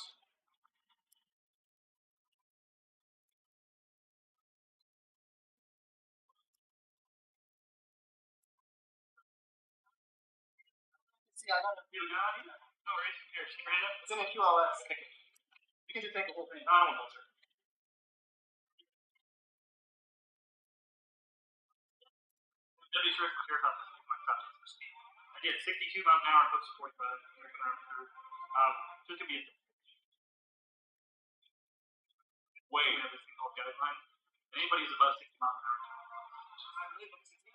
See, I don't feel good on you. No worries. Here, straight up. It's in a QLS. You can just take the whole thing. I don't want to. W Swift was here about this week. My top for speed. I did 62 miles an hour and close to 45. Just to be. Wait. We have this thing called guideline. Anybody's above 60 miles an hour.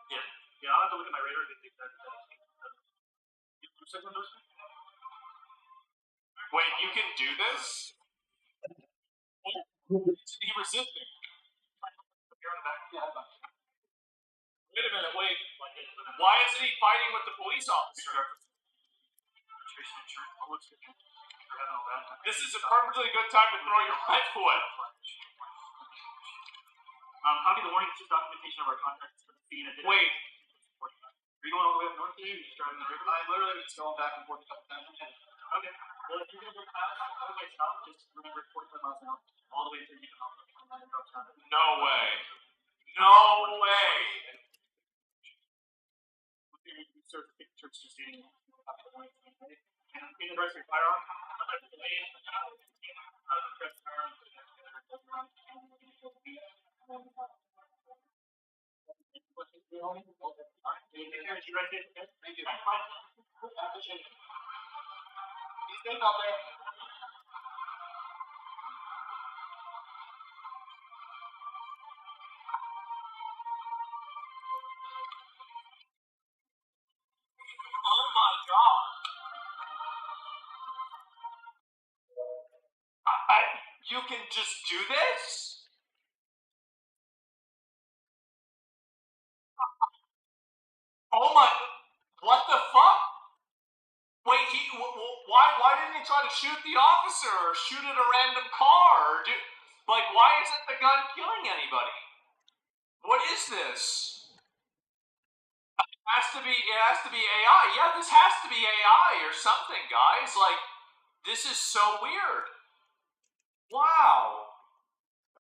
Yeah. Yeah, I'll have to look at my radar to think that. Wait, you can do this? Is he resisting? You're on the back. Yeah, I'm back. Wait a minute, wait. Why isn't he fighting with the police officer? This is a perfectly good time to throw your rifle away. Copy the warning, just documentation of our contracts for the scene. Wait. Are you going all the way up north here? You're just driving the river? I literally just going back and forth a couple times. Okay. Well, if you're going to go past all the way south, just remember 45 miles an hour. All the way through Utah. No way. No way. Sort of pictures just getting up to the point. And in the rest of your firearm, I'd like to delay it. Press firearm. Thank you. I appreciate it. Be safe out there. Oh my god. You can just do this? Oh my, what the fuck? Wait, why didn't he try to shoot the officer or shoot at a random car? Like, why isn't the gun killing anybody? What is this? It has to be AI. Yeah, this has to be AI or something, guys. Like, this is so weird. Wow.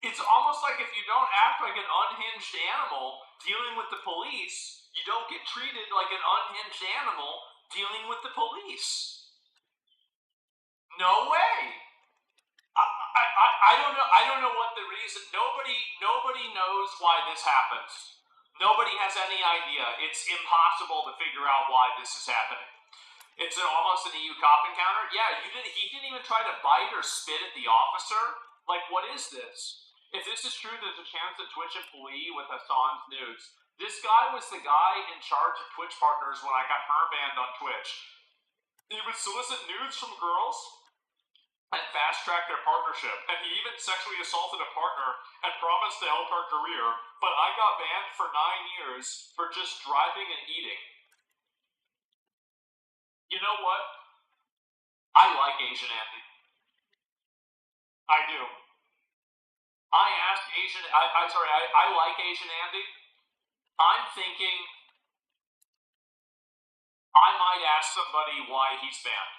It's almost like if you don't act like an unhinged animal dealing with the police, you don't get treated like an unhinged animal dealing with the police. No way. I don't know. I don't know what the reason. Nobody knows why this happens. Nobody has any idea. It's impossible to figure out why this is happening. It's almost an EU cop encounter. Yeah, he didn't even try to bite or spit at the officer. Like, what is this? If this is true, there's a chance that Twitch employee with Hassan's nudes. This guy was the guy in charge of Twitch partners when I got her banned on Twitch. He would solicit nudes from girls and fast-track their partnership. And he even sexually assaulted a partner and promised to help her career. But I got banned for 9 years for just driving and eating. You know what? I like Asian Andy. I do. I like Asian Andy. I'm thinking I might ask somebody why he's banned.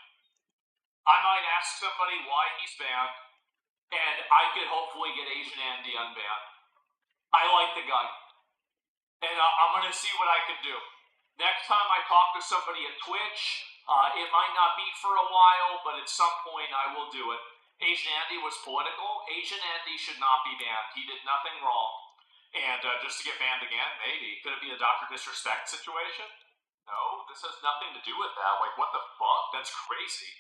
I might ask somebody why he's banned, and I could hopefully get Asian Andy unbanned. I like the guy, and I'm gonna see what I can do. Next time I talk to somebody at Twitch, it might not be for a while, but at some point I will do it. Asian Andy was political. Asian Andy should not be banned. He did nothing wrong. And just to get banned again, maybe. Could it be a Dr. Disrespect situation? No, this has nothing to do with that. Like, what the fuck? That's crazy.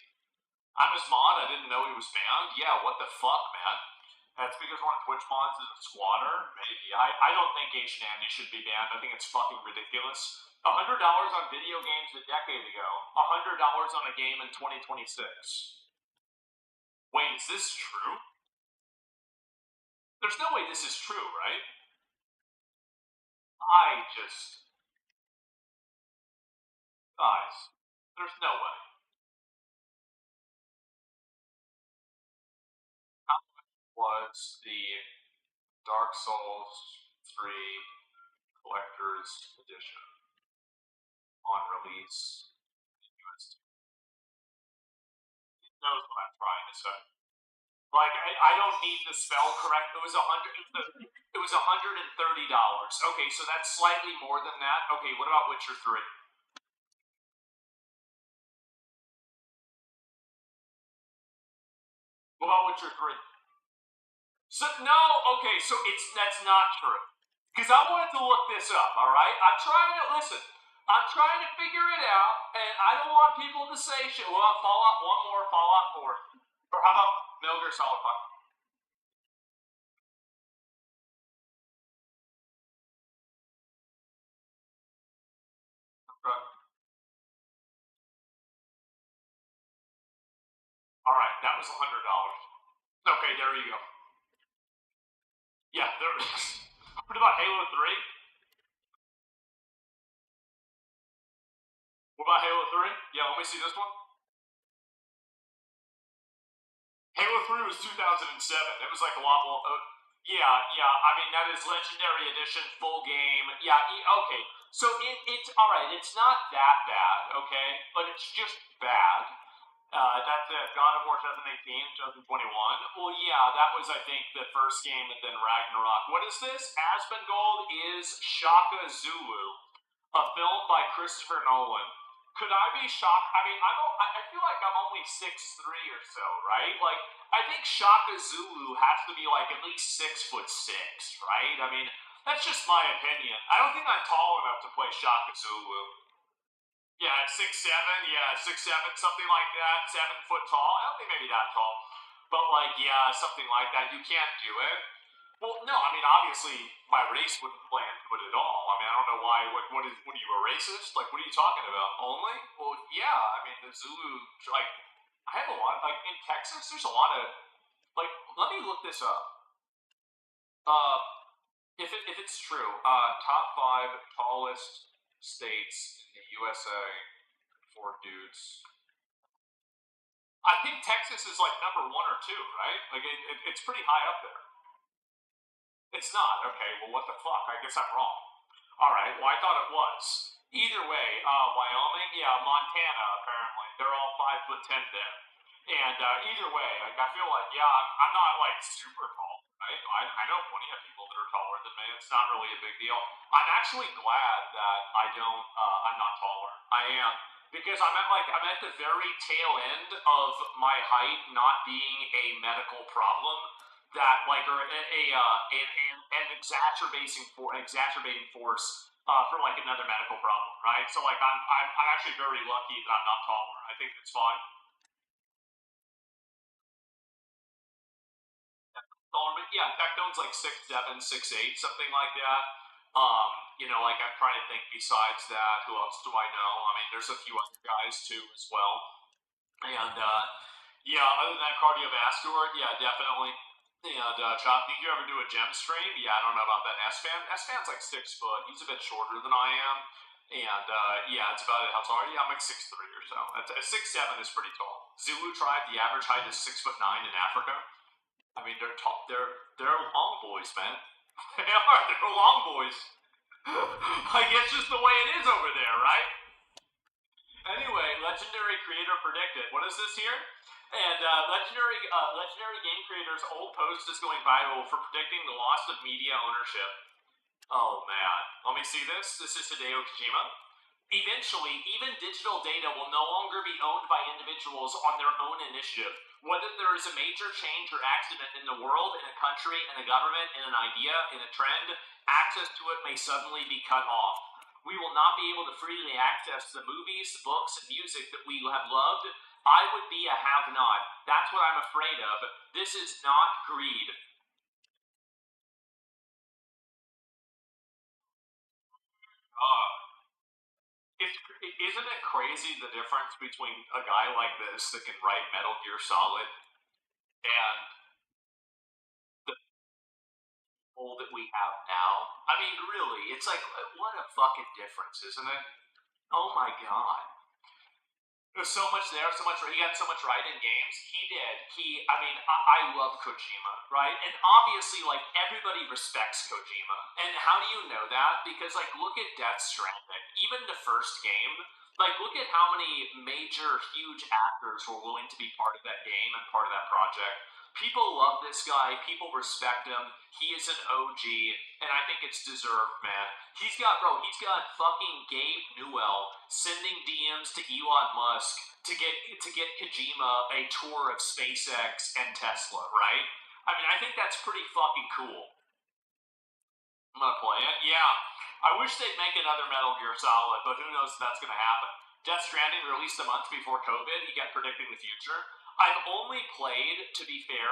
I'm his mod. I didn't know he was banned. Yeah, what the fuck, man? That's because one of Twitch mods is a squatter? Maybe. I don't think Asian Andy should be banned. I think it's fucking ridiculous. $100 on video games a decade ago. $100 on a game in 2026. Wait, is this true? There's no way this is true, right? Guys, there's no way. How much was the Dark Souls 3 Collector's Edition on release in USD? He knows what I'm trying to say. Like, I don't need the spell correct. It was $130. Okay, so that's slightly more than that. Okay, what about Witcher 3? What about Witcher 3? So no, okay, so that's not true. Because I wanted to look this up, alright? I'm trying to figure it out, and I don't want people to say shit. Well, Fallout 1 more, Fallout 4. Or how about Metal Gear Solid 5? Okay. Alright, that was $100. Okay, there you go. Yeah, there it is. What about Halo 3? What about Halo 3? Yeah, let me see this one. Halo 3 was 2007. It was like a lot more. Yeah. I mean, that is Legendary Edition, full game. Yeah, okay. So it's all right. It's not that bad, okay, but it's just bad. That's it. God of War 2018, 2021. Well, yeah, that was, I think, the first game, and then Ragnarok. What is this? Asmongold is Shaka Zulu, a film by Christopher Nolan. Could I be shocked? I mean, I feel like I'm only 6'3" or so, right? Like, I think Shaka Zulu has to be like at least 6'6", right? I mean, that's just my opinion. I don't think I'm tall enough to play Shaka Zulu. Yeah, 6'7", yeah, 6'7", something like that, 7 foot tall. I don't think maybe that tall, but like, yeah, something like that. You can't do it. Well, no, I mean, obviously, my race wouldn't play into it at all. I mean, I don't know why. What are you, a racist? Like, what are you talking about? Only? Well, yeah. I mean, the Zulu, like, I have a lot. Like in Texas, there's a lot of. Like, let me look this up. If it's true, top 5 tallest states in the USA for dudes. I think Texas is like number 1 or 2, right? Like, it's pretty high up there. It's not. Okay, well, what the fuck? I guess I'm wrong. Alright, well, I thought it was. Either way, Wyoming, yeah, Montana, apparently. They're all 5'10" there. And either way, like, I feel like, yeah, I'm not, like, super tall, right? I know plenty of people that are taller than me. It's not really a big deal. I'm actually glad that I'm not taller. I am. Because I'm at the very tail end of my height not being a medical problem. That like or an exacerbating force for like another medical problem, right? So like I'm actually very lucky that I'm not taller. I think it's fine. Taller, but yeah, Technone's like 6'7", 6'8", something like that. Like I'm trying to think besides that, who else do I know? I mean, there's a few other guys too as well. And yeah, other than that, cardiovascular, yeah, definitely. And Chop, did you ever do a gem stream? Yeah, I don't know about that. S-Fan's like 6 foot. He's a bit shorter than I am. And yeah, it's about it. How tall are you? I'm like 6'3" or so. 6'7" is pretty tall. Zulu tribe, the average height is 6'9" in Africa. I mean, they're tall. They're long boys, man. They are. They're long boys. Like, it's just the way it is over there, right? Anyway, legendary creator predicted. What is this here? And legendary game creator's old post is going viral for predicting the loss of media ownership. Oh man, let me see this. This is Hideo Kojima. Eventually, even digital data will no longer be owned by individuals on their own initiative. Whether there is a major change or accident in the world, in a country, in a government, in an idea, in a trend, access to it may suddenly be cut off. We will not be able to freely access the movies, books, and music that we have loved. I would be a have-not. That's what I'm afraid of. This is not greed. Isn't it crazy the difference between a guy like this that can write Metal Gear Solid and the people that we have now? I mean, really, it's like, what a fucking difference, isn't it? Oh my god. There's so much there, so much. He got so much right in games. He did. I love Kojima, right? And obviously, like, everybody respects Kojima. And how do you know that? Because, like, look at Death Stranding. Even the first game, like, look at how many major, huge actors were willing to be part of that game and part of that project. People love this guy. People respect him. He is an OG, and I think it's deserved, man. He's got fucking Gabe Newell sending DMs to Elon Musk to get Kojima a tour of SpaceX and Tesla, right? I mean, I think that's pretty fucking cool. I'm gonna play it. Yeah, I wish they'd make another Metal Gear Solid, but who knows if that's gonna happen. Death Stranding released a month before COVID. He kept predicting the future. I've only played, to be fair,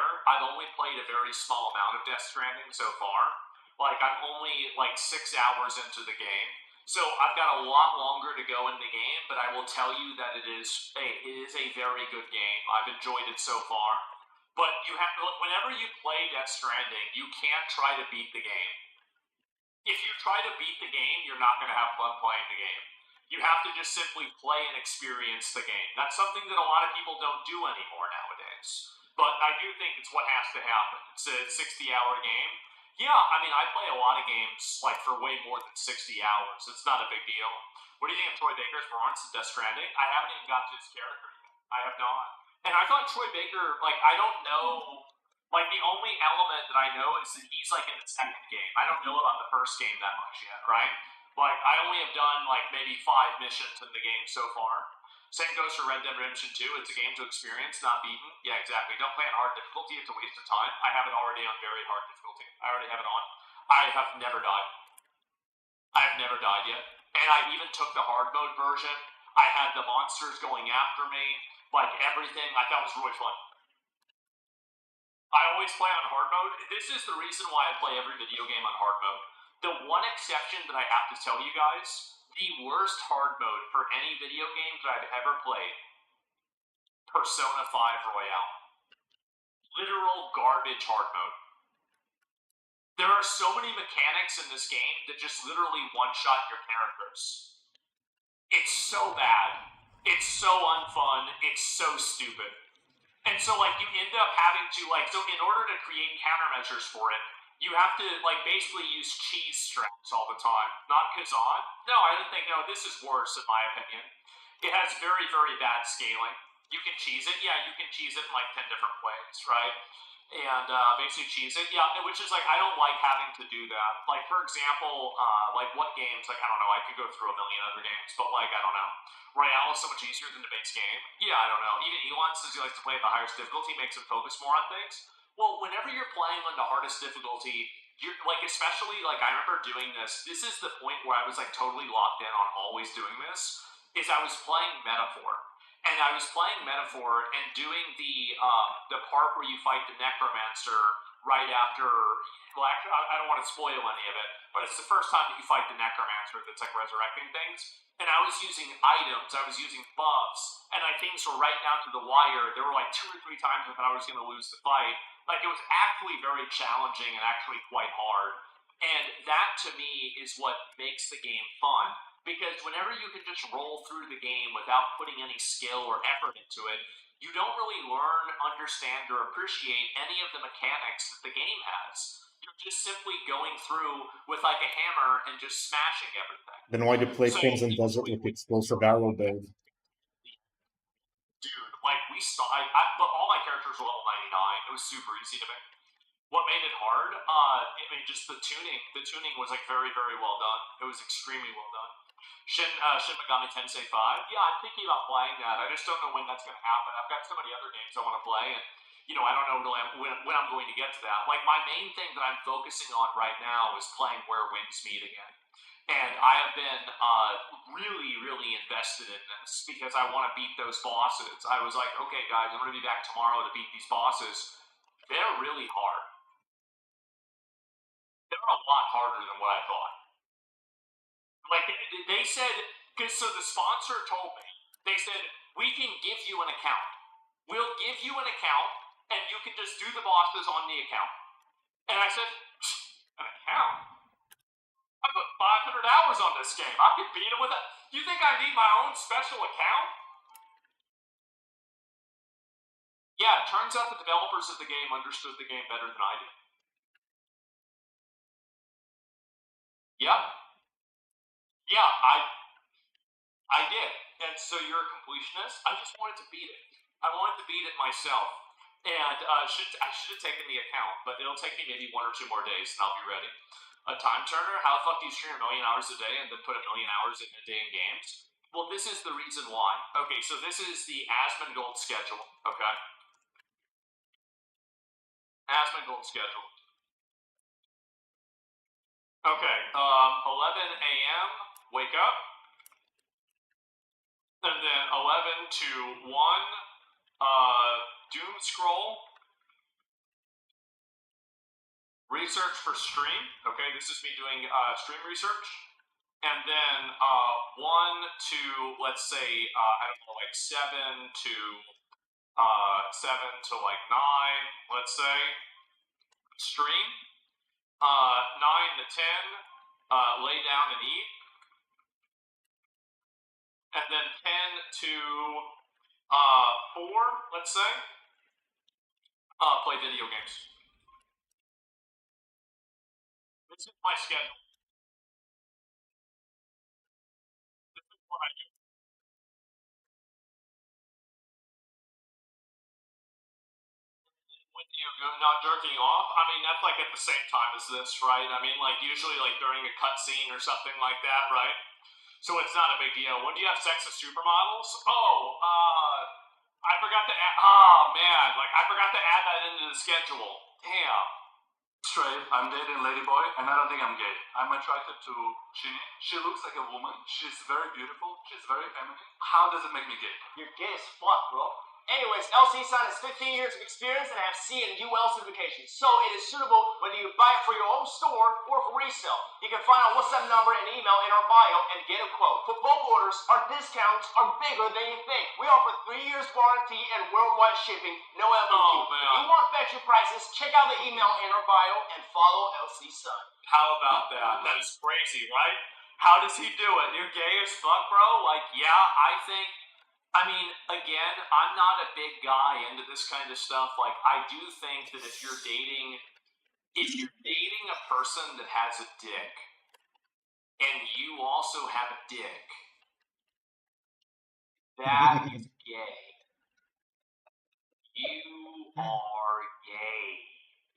a very small amount of Death Stranding so far. Like, I'm only, 6 hours into the game. So I've got a lot longer to go in the game, but I will tell you that it is a very good game. I've enjoyed it so far. But whenever you play Death Stranding, you can't try to beat the game. If you try to beat the game, you're not going to have fun playing the game. You have to just simply play and experience the game. That's something that a lot of people don't do anymore nowadays. But I do think it's what has to happen. It's a 60-hour game. Yeah, I mean, I play a lot of games, for way more than 60 hours. It's not a big deal. What do you think of Troy Baker's performance in Death Stranding? I haven't even got to his character yet. I have not. And I thought Troy Baker, I don't know, the only element that I know is that he's, in the second game. I don't know about the first game that much yet, right? I only have done, maybe 5 missions in the game so far. Same goes for Red Dead Redemption 2. It's a game to experience, not beaten. Yeah, exactly. Don't play on hard difficulty. It's a waste of time. I have it already on very hard difficulty. I already have it on. I have never died. I have never died yet. And I even took the hard mode version. I had the monsters going after me. Everything. I thought it was really fun. I always play on hard mode. This is the reason why I play every video game on hard mode. The one exception that I have to tell you guys, the worst hard mode for any video game that I've ever played, Persona 5 Royale. Literal garbage hard mode. There are so many mechanics in this game that just literally one-shot your characters. It's so bad. It's so unfun. It's so stupid. And so, you end up having to, so in order to create countermeasures for it, you have to, basically use cheese straps all the time. Not Kazan. No, I didn't think, no, this is worse, in my opinion. It has very, very bad scaling. You can cheese it. Yeah, you can cheese it in, 10 different ways, right? And basically cheese it. Yeah, which is, I don't like having to do that. For example, what games, I don't know, I could go through a million other games, but, I don't know. Royale is so much easier than the base game. Yeah, I don't know. Even Elon says he likes to play at the highest difficulty, makes him focus more on things. Well, whenever you're playing on the hardest difficulty, you're especially I remember doing this. This is the point where I was totally locked in on always doing this. Is I was playing Metaphor, and I was playing Metaphor and doing the part where you fight the Necromancer right after. Well, actually, I don't want to spoil any of it, but it's the first time that you fight the Necromancer that's resurrecting things. And I was using items, I was using buffs, and things were right down to the wire. There were 2 or 3 times I thought I was going to lose the fight. It was actually very challenging and actually quite hard. And that, to me, is what makes the game fun. Because whenever you can just roll through the game without putting any skill or effort into it, you don't really learn, understand, or appreciate any of the mechanics that the game has. You're just simply going through with a hammer and just smashing everything. Then why do play Crimson Desert with explosive arrow build? Dude, Like but all my characters were level 99. It was super easy to make. What made it hard? Just the tuning. The tuning was like very, very well done. It was extremely well done. Shin Megami Tensei 5. Yeah, I'm thinking about playing that. I just don't know when that's going to happen. I've got so many other games I want to play, and I don't know when I'm going to get to that. Like my main thing that I'm focusing on right now is playing Where Winds Meet again. And I have been really, really invested in this because I want to beat those bosses. I was like, okay, guys, I'm going to be back tomorrow to beat these bosses. They're really hard. They're a lot harder than what I thought. Like, they said, so the sponsor told me, they said, we can give you an account. We'll give you an account, and you can just do the bosses on the account. And I said, an account? I put 500 hours on this game. I could beat it with it. You think I need my own special account? Yeah, it turns out the developers of the game understood the game better than I did. Yep. Yeah, I did. And so you're a completionist? I just wanted to beat it. I wanted to beat it myself. And I should have taken the account, but it'll take me maybe 1 or 2 more days and I'll be ready. A time turner? How the fuck do you stream 1 million hours a day and then put 1 million hours in a day in games? Well, this is the reason why. Okay, so this is the Asmongold schedule, okay? Asmongold schedule. Okay, 11 a.m., wake up. And then 11 to 1, doom scroll. Research for stream. Okay, this is me doing stream research. And then 1 to, let's say, I don't know, like 7 to 9, let's say, stream. 9 to 10, lay down and eat. And then 10 to 4, let's say, play video games. This is my schedule. This is what I do. When you go not jerking off, I mean, that's like at the same time as this, right? I mean, like usually like during a cutscene or something like that, right? So it's not a big deal. When do you have sex with supermodels? Oh, I forgot to add, I forgot to add that into the schedule. Damn. Straight, I'm dating Ladyboy, and I don't think I'm gay. I'm attracted to Shinny. She looks like a woman. She's very beautiful. She's very feminine. How does it make me gay? You're gay as fuck, bro. Anyways, LC Sun has 15 years of experience and I have C and UL certification, so it is suitable whether you buy it for your own store or for resale. You can find our WhatsApp number and email in our bio and get a quote. For bulk orders, our discounts are bigger than you think. We offer 3 years warranty and worldwide shipping, no FAQ. Oh, if you want better prices, check out the email in our bio and follow LC Sun. How about that? That is crazy, right? How does he do it? You're gay as fuck, bro? Like, yeah, I mean, again, I'm not a big guy into this kind of stuff. Like, I do think that if you're dating a person that has a dick, and you also have a dick, that is gay. You are gay.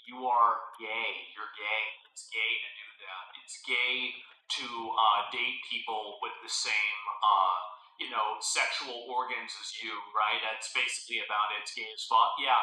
You are gay. You're gay. It's gay to do that. It's gay to date people with the same, sexual organs as you, right? That's basically about it. It's gay as fuck. Yeah,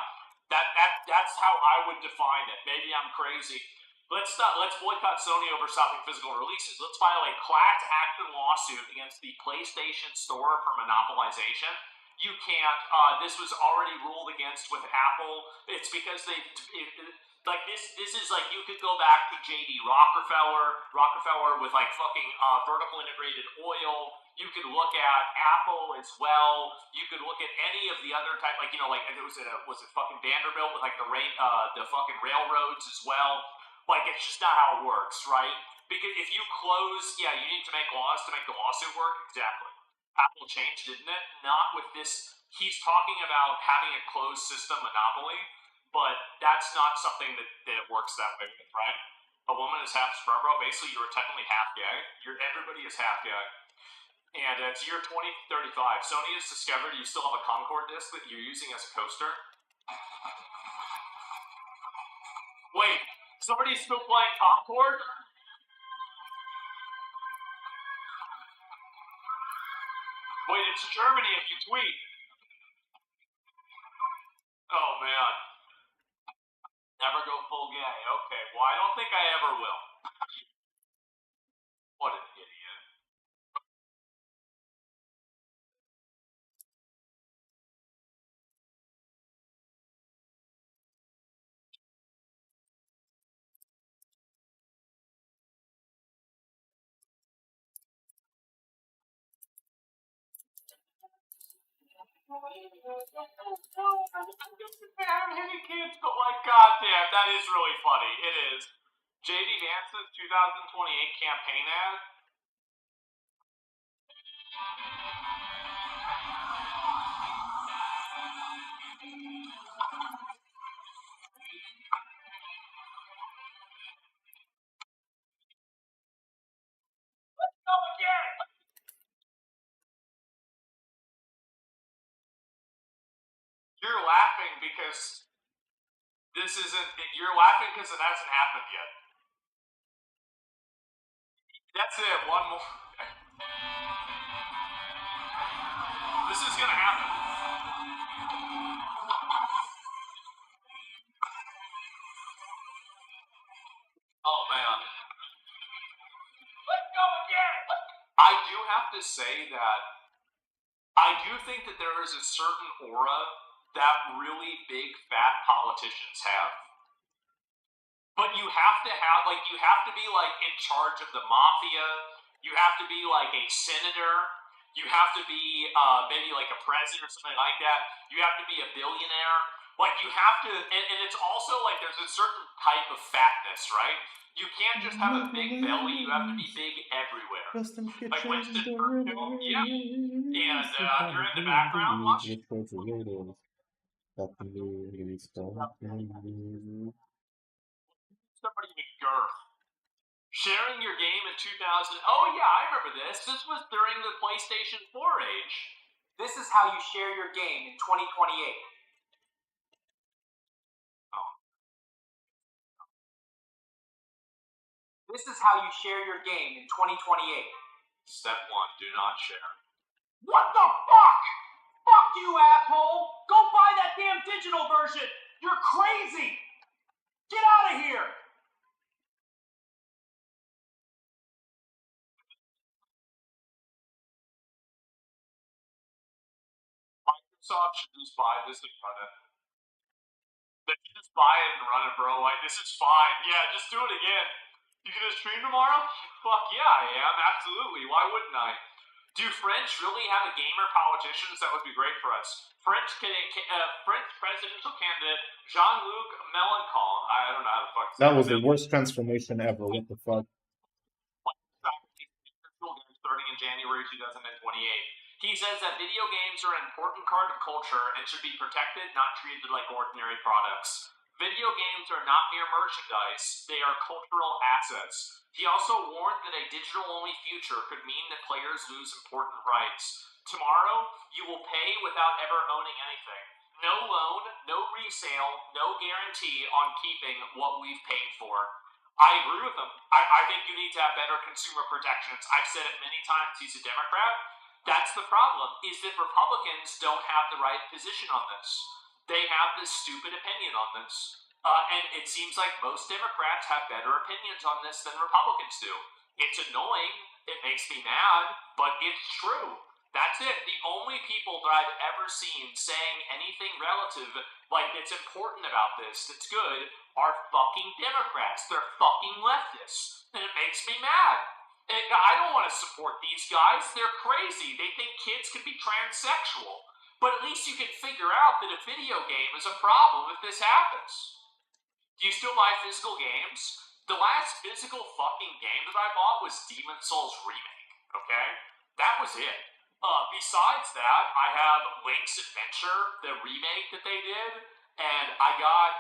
that's how I would define it. Maybe I'm crazy. Let's boycott Sony over stopping physical releases. Let's file a class action lawsuit against the PlayStation Store for monopolization. You can't. This was already ruled against with Apple. It's because this is like you could go back to J.D. Rockefeller with like fucking vertical integrated oil. You could look at Apple as well. You could look at any of the other type, was it fucking Vanderbilt with like the fucking railroads as well. Like it's just not how it works, right? Because if you close, you need to make laws to make the lawsuit work. Exactly. Apple changed, didn't it? Not with this. He's talking about having a closed system monopoly, but that's not something that works that way with, right? A woman is half sperm, bro. Basically, you're technically half gay. Everybody is half gay. And it's year 2035. Sony has discovered you still have a Concorde disc that you're using as a coaster. Wait, somebody's still playing Concorde? Wait, it's Germany if you tweet. Oh, man. Never go full gay. Okay, well, I don't think I ever will. What an idiot. Kids, but like, goddamn, that is really funny. It is. JD Vance's 2028 campaign ad. Let's go again. You're laughing because this isn't. You're laughing because it hasn't happened yet. That's it. One more. This is gonna happen. Oh man. Let's go again. I do have to say that I do think that there is a certain aura that really big fat politicians have. But you have to have, like, you have to be, like, in charge of the mafia. You have to be, like, a senator. You have to be, maybe, like, a president or something like that. You have to be a billionaire. Like, you have to, and it's also, like, there's a certain type of fatness, right? You can't just have a big belly. You have to be big everywhere. Like Winston Churchill, yeah. And you're in the background watching. Somebody with girth. Sharing your game in 2000. Oh yeah, I remember this. This was during the PlayStation 4 age. This is how you share your game in 2028. Oh. This is how you share your game in 2028. Step 1, do not share. What the fuck? Fuck you, asshole! Go buy that damn digital version! You're crazy! Get out of here! Microsoft should just buy this and run it. They should just buy it and run it, bro. Like, this is fine. Yeah, just do it again. You gonna stream tomorrow? Fuck yeah, I am. Absolutely. Why wouldn't I? Do French really have a gamer politicians? That would be great for us. French presidential candidate Jean-Luc Mélenchon. I don't know how the fuck. That was the worst transformation ever. What the fuck? Starting in January 2028. He says that video games are an important part of culture and should be protected, not treated like ordinary products. Video games are not mere merchandise, they are cultural assets. He also warned that a digital-only future could mean that players lose important rights. Tomorrow, you will pay without ever owning anything. No loan, no resale, no guarantee on keeping what we've paid for. I agree with him. I think you need to have better consumer protections. I've said it many times. He's a Democrat. That's the problem, is that Republicans don't have the right position on this. They have this stupid opinion on this. And it seems like most Democrats have better opinions on this than Republicans do. It's annoying. It makes me mad, but it's true. That's it. The only people that I've ever seen saying anything relative, like it's important about this, that's good, are fucking Democrats. They're fucking leftists. And it makes me mad. And I don't want to support these guys. They're crazy. They think kids can be transsexual. But at least you can figure out that a video game is a problem if this happens. Do you still buy physical games? The last physical fucking game that I bought was Demon's Souls Remake, okay? That was it. Besides that, I have Link's Adventure, the remake that they did, and I got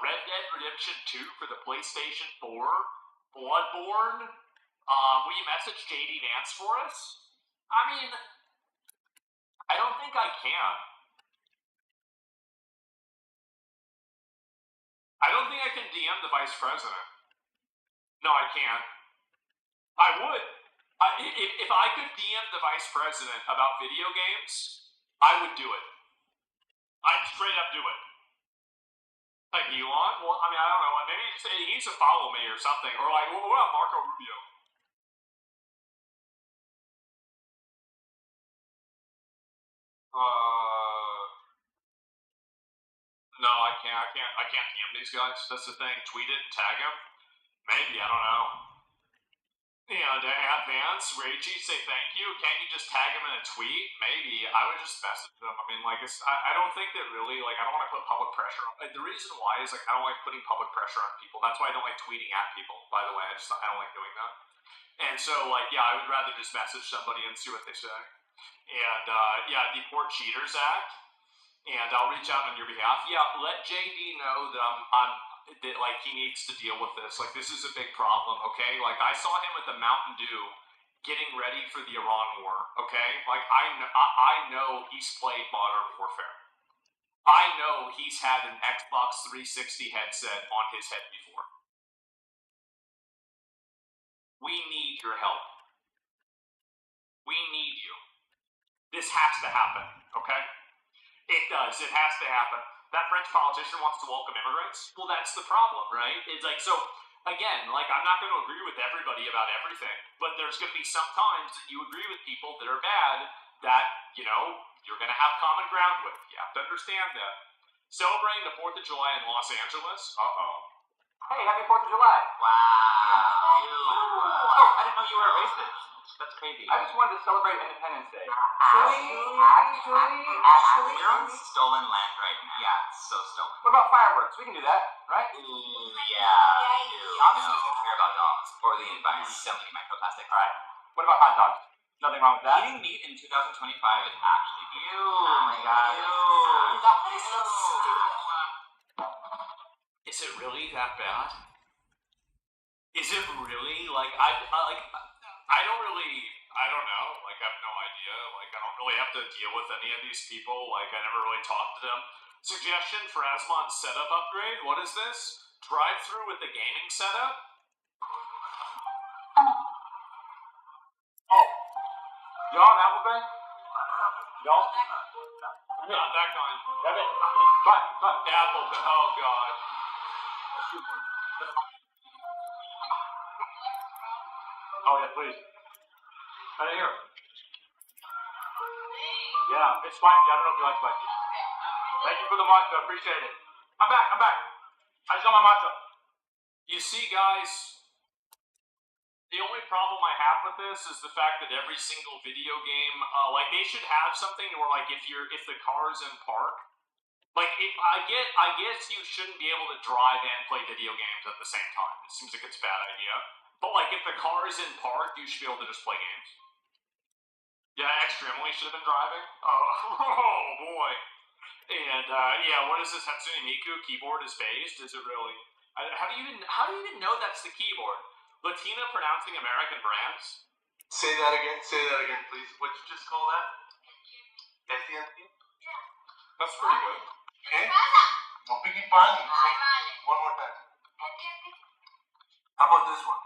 Red Dead Redemption 2 for the PlayStation 4, Bloodborne. Will you message JD Vance for us? I mean, I don't think I can. I don't think I can DM the vice president. No, I can't. I would. If I could DM the vice president about video games, I would do it. I'd straight up do it. Like Elon? Well, I mean, I don't know. Maybe he needs to follow me or something. Or like, what about Marco Rubio? No, I can't. I can't DM these guys. That's the thing. Tweet it, tag him. Maybe, I don't know. And at Vance, Ragey, say thank you. Can't you just tag him in a tweet? Maybe. I would just message them. I mean, like, I don't think that really, like, I don't want to put public pressure on. Like, the reason why is, like, I don't like putting public pressure on people. That's why I don't like tweeting at people, by the way. I don't like doing that. And so, like, yeah, I would rather just message somebody and see what they say. And, yeah, Deport Cheaters Act. And I'll reach out on your behalf. Yeah, let JD know that that like he needs to deal with this. Like, this is a big problem, okay? Like, I saw him with the Mountain Dew getting ready for the Iran war, okay? Like, I know he's played Modern Warfare. I know he's had an Xbox 360 headset on his head before. We need your help. We need you. This has to happen, okay? It does. It has to happen. That French politician wants to welcome immigrants. Well, that's the problem, right? It's like, so, again, like, I'm not going to agree with everybody about everything, but there's going to be some times that you agree with people that are bad that, you know, you're going to have common ground with. You have to understand that. Celebrating the 4th of July in Los Angeles? Uh-oh. Hey, happy 4th of July. Wow. Oh, I didn't know you were a racist. That's crazy. I just wanted to celebrate Independence Day. Actually, we're on stolen land right now. Yeah, so stolen. What about fireworks? We can do that, right? Ooh, yeah. Obviously, doesn't care about dogs or the environment. So many microplastics. All right. What about hot dogs? Nothing wrong with that. Eating meat in 2025 is actually beautiful. Oh my god. That is so stupid. Is it really that bad? Is it really? Like, I don't know. Like, I have no idea. Like, I don't really have to deal with any of these people. Like, I never really talked to them. Suggestion for Asmon's setup upgrade. What is this? Drive-through with the gaming setup? Oh. Y'all, Apple Pay? Y'all? Not that kind. Debit. Cut. Apple Pay. Oh, God. Oh, yeah, please. Right here. Yeah, it's spicy. I don't know if you like spicy. Thank you for the matcha. Appreciate it. I'm back. I just got my matcha. You see, guys, the only problem I have with this is the fact that every single video game, like, they should have something where, like, if the car's in park, like, I guess you shouldn't be able to drive and play video games at the same time. It seems like it's a bad idea. But, like, if the car is in park, you should be able to just play games. Yeah, Extremely should have been driving. Oh boy. And, yeah, what is this Hatsune Miku keyboard is based? Is it really? How do you even know that's the keyboard? Latina pronouncing American brands? Say that again, please. What'd you just call that? S-E-N-T? Yeah. That's pretty good. Okay? No piggy pani. Ay, vale. One more time. ¿Entiendes? How about this one?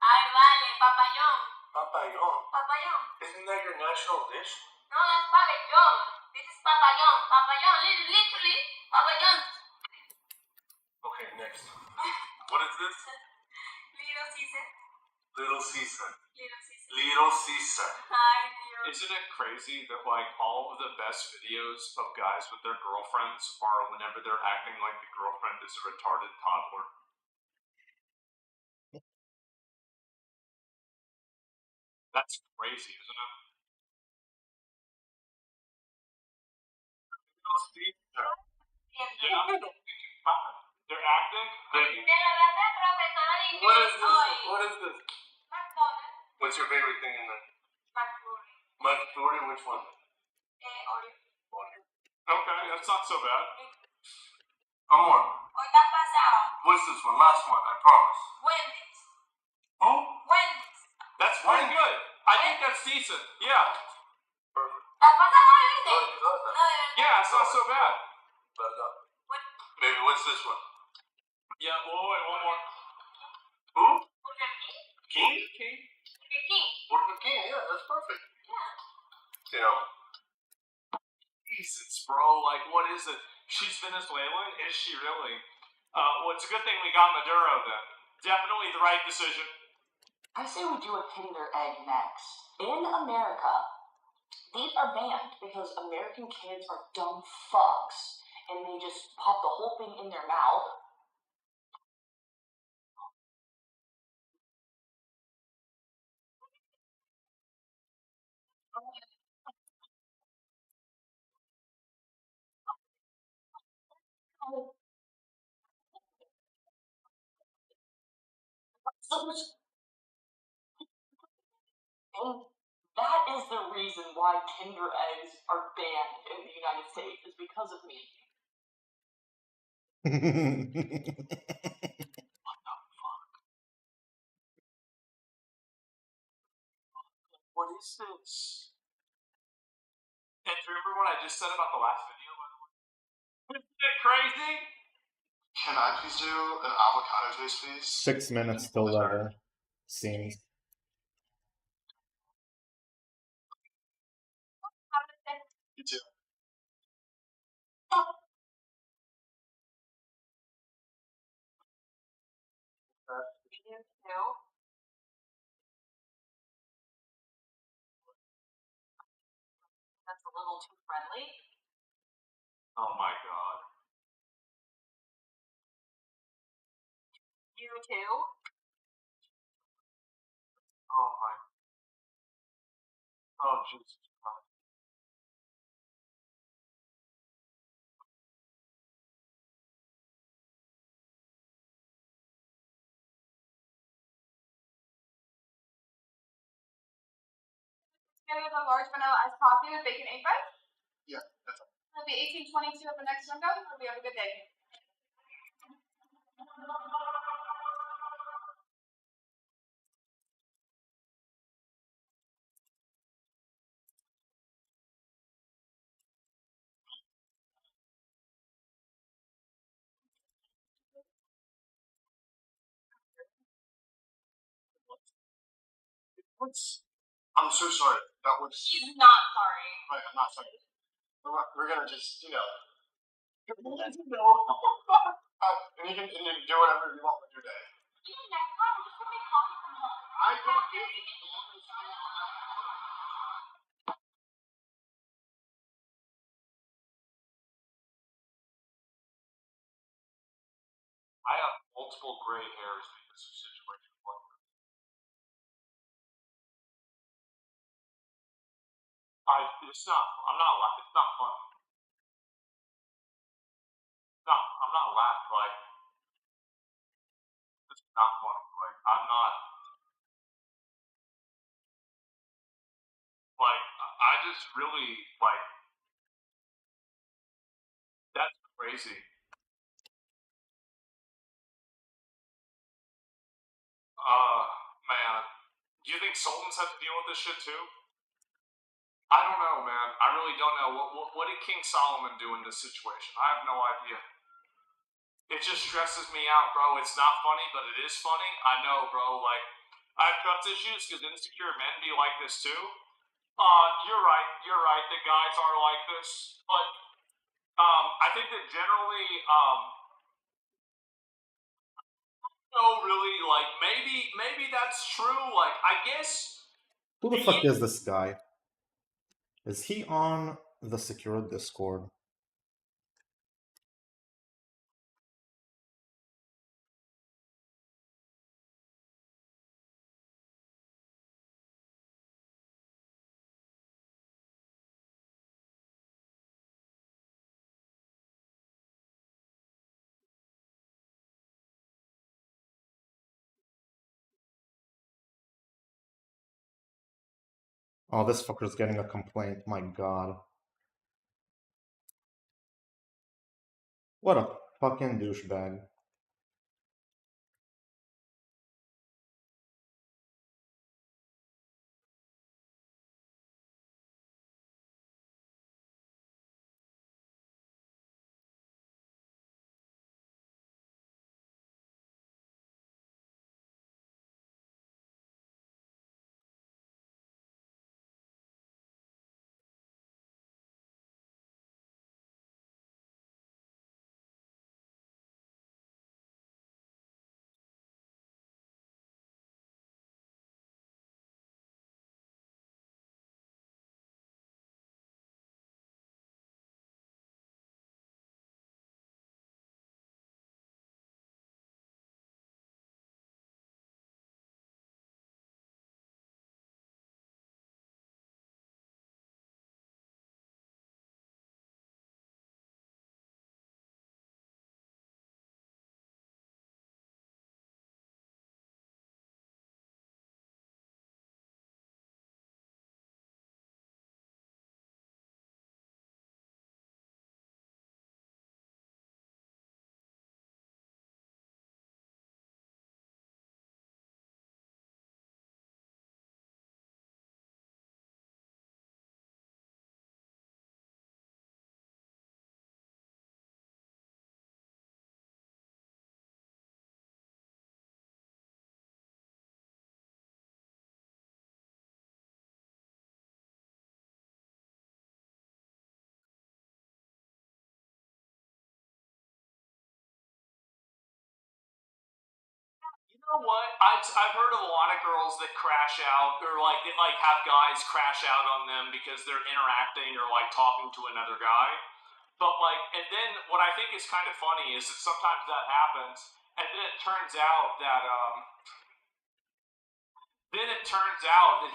Ay, vale. Papayón. Papayón. Papayón. Isn't that your national dish? No, that's pabellón. This is papayón. Papayón. Literally. Papayón. Okay, next. What is this? Little Caesar. Little Caesar. Little Caesar. Little Caesar. Ay, Dios. Isn't it crazy that, like, all of the best videos of guys with their girlfriends are whenever they're acting like the girlfriend is a retarded toddler? That's crazy, isn't it? Yeah. They're acting? De la verdad, profesora de What inglés is this? hoy. What is this? McDonald's. What's your favorite thing in there? McFlurry. McFlurry, which one? Oreo. Okay, that's not so bad. One more. Hoy está pasado. What's this one? Last one, I promise. Wendy's. Oh? Wendy's. That's pretty good. I think that's that's decent. Yeah. Yeah, it's not so bad. Maybe what's this one? Yeah, wait, one more. Who? King? King? Burger King, yeah, that's perfect. You know, Jesus, bro. Like, what is it? She's Venezuelan? Is she really? Well, it's a good thing we got Maduro then. Definitely the right decision. I say we do a Kinder Egg next. In America, these are banned because American kids are dumb fucks and they just pop the whole thing in their mouth. And that is the reason why Kinder Eggs are banned in the United States, is because of me. What is this? And remember what I just said about the last video, by the way? Isn't it crazy? can I please do an avocado taste, please? 6 minutes till level. Seems. You too. That's a little too friendly. Oh my god. You too? Oh my. Oh Jesus Christ. Together with a large vanilla iced coffee with bacon egg bites. Yeah, that's all. It'll be 1822 at the next window. Hope you have a good day. I'm so sorry. That was. He's not sorry. Right, I'm not sorry. We're gonna just, you know. Let you know. And you can do whatever you want with your day. Even next time, we're just gonna make coffee from home. I don't get it. I have multiple gray hairs because of situations like this. It's not fun. No, I'm not laughing, like, this is not funny. Like, I'm not, like, I just really, like, that's crazy. Man, do you think Sultans have to deal with this shit too? I don't know, man. I really don't know. What did King Solomon do in this situation? I have no idea. It just stresses me out, bro. It's not funny, but it is funny. I know, bro. Like, I have trust issues because insecure men be like this too. You're right. You're right. The guys are like this, but I think that generally, no, really, like maybe that's true. Like, I guess. Who the fuck is this guy? Is he on the secure Discord? Oh, this fucker's getting a complaint. My god. What a fucking douchebag. know what? I've heard of a lot of girls that crash out, or like they like have guys crash out on them because they're interacting or like talking to another guy. But like, and then what I think is kind of funny is that sometimes that happens, and then it turns out that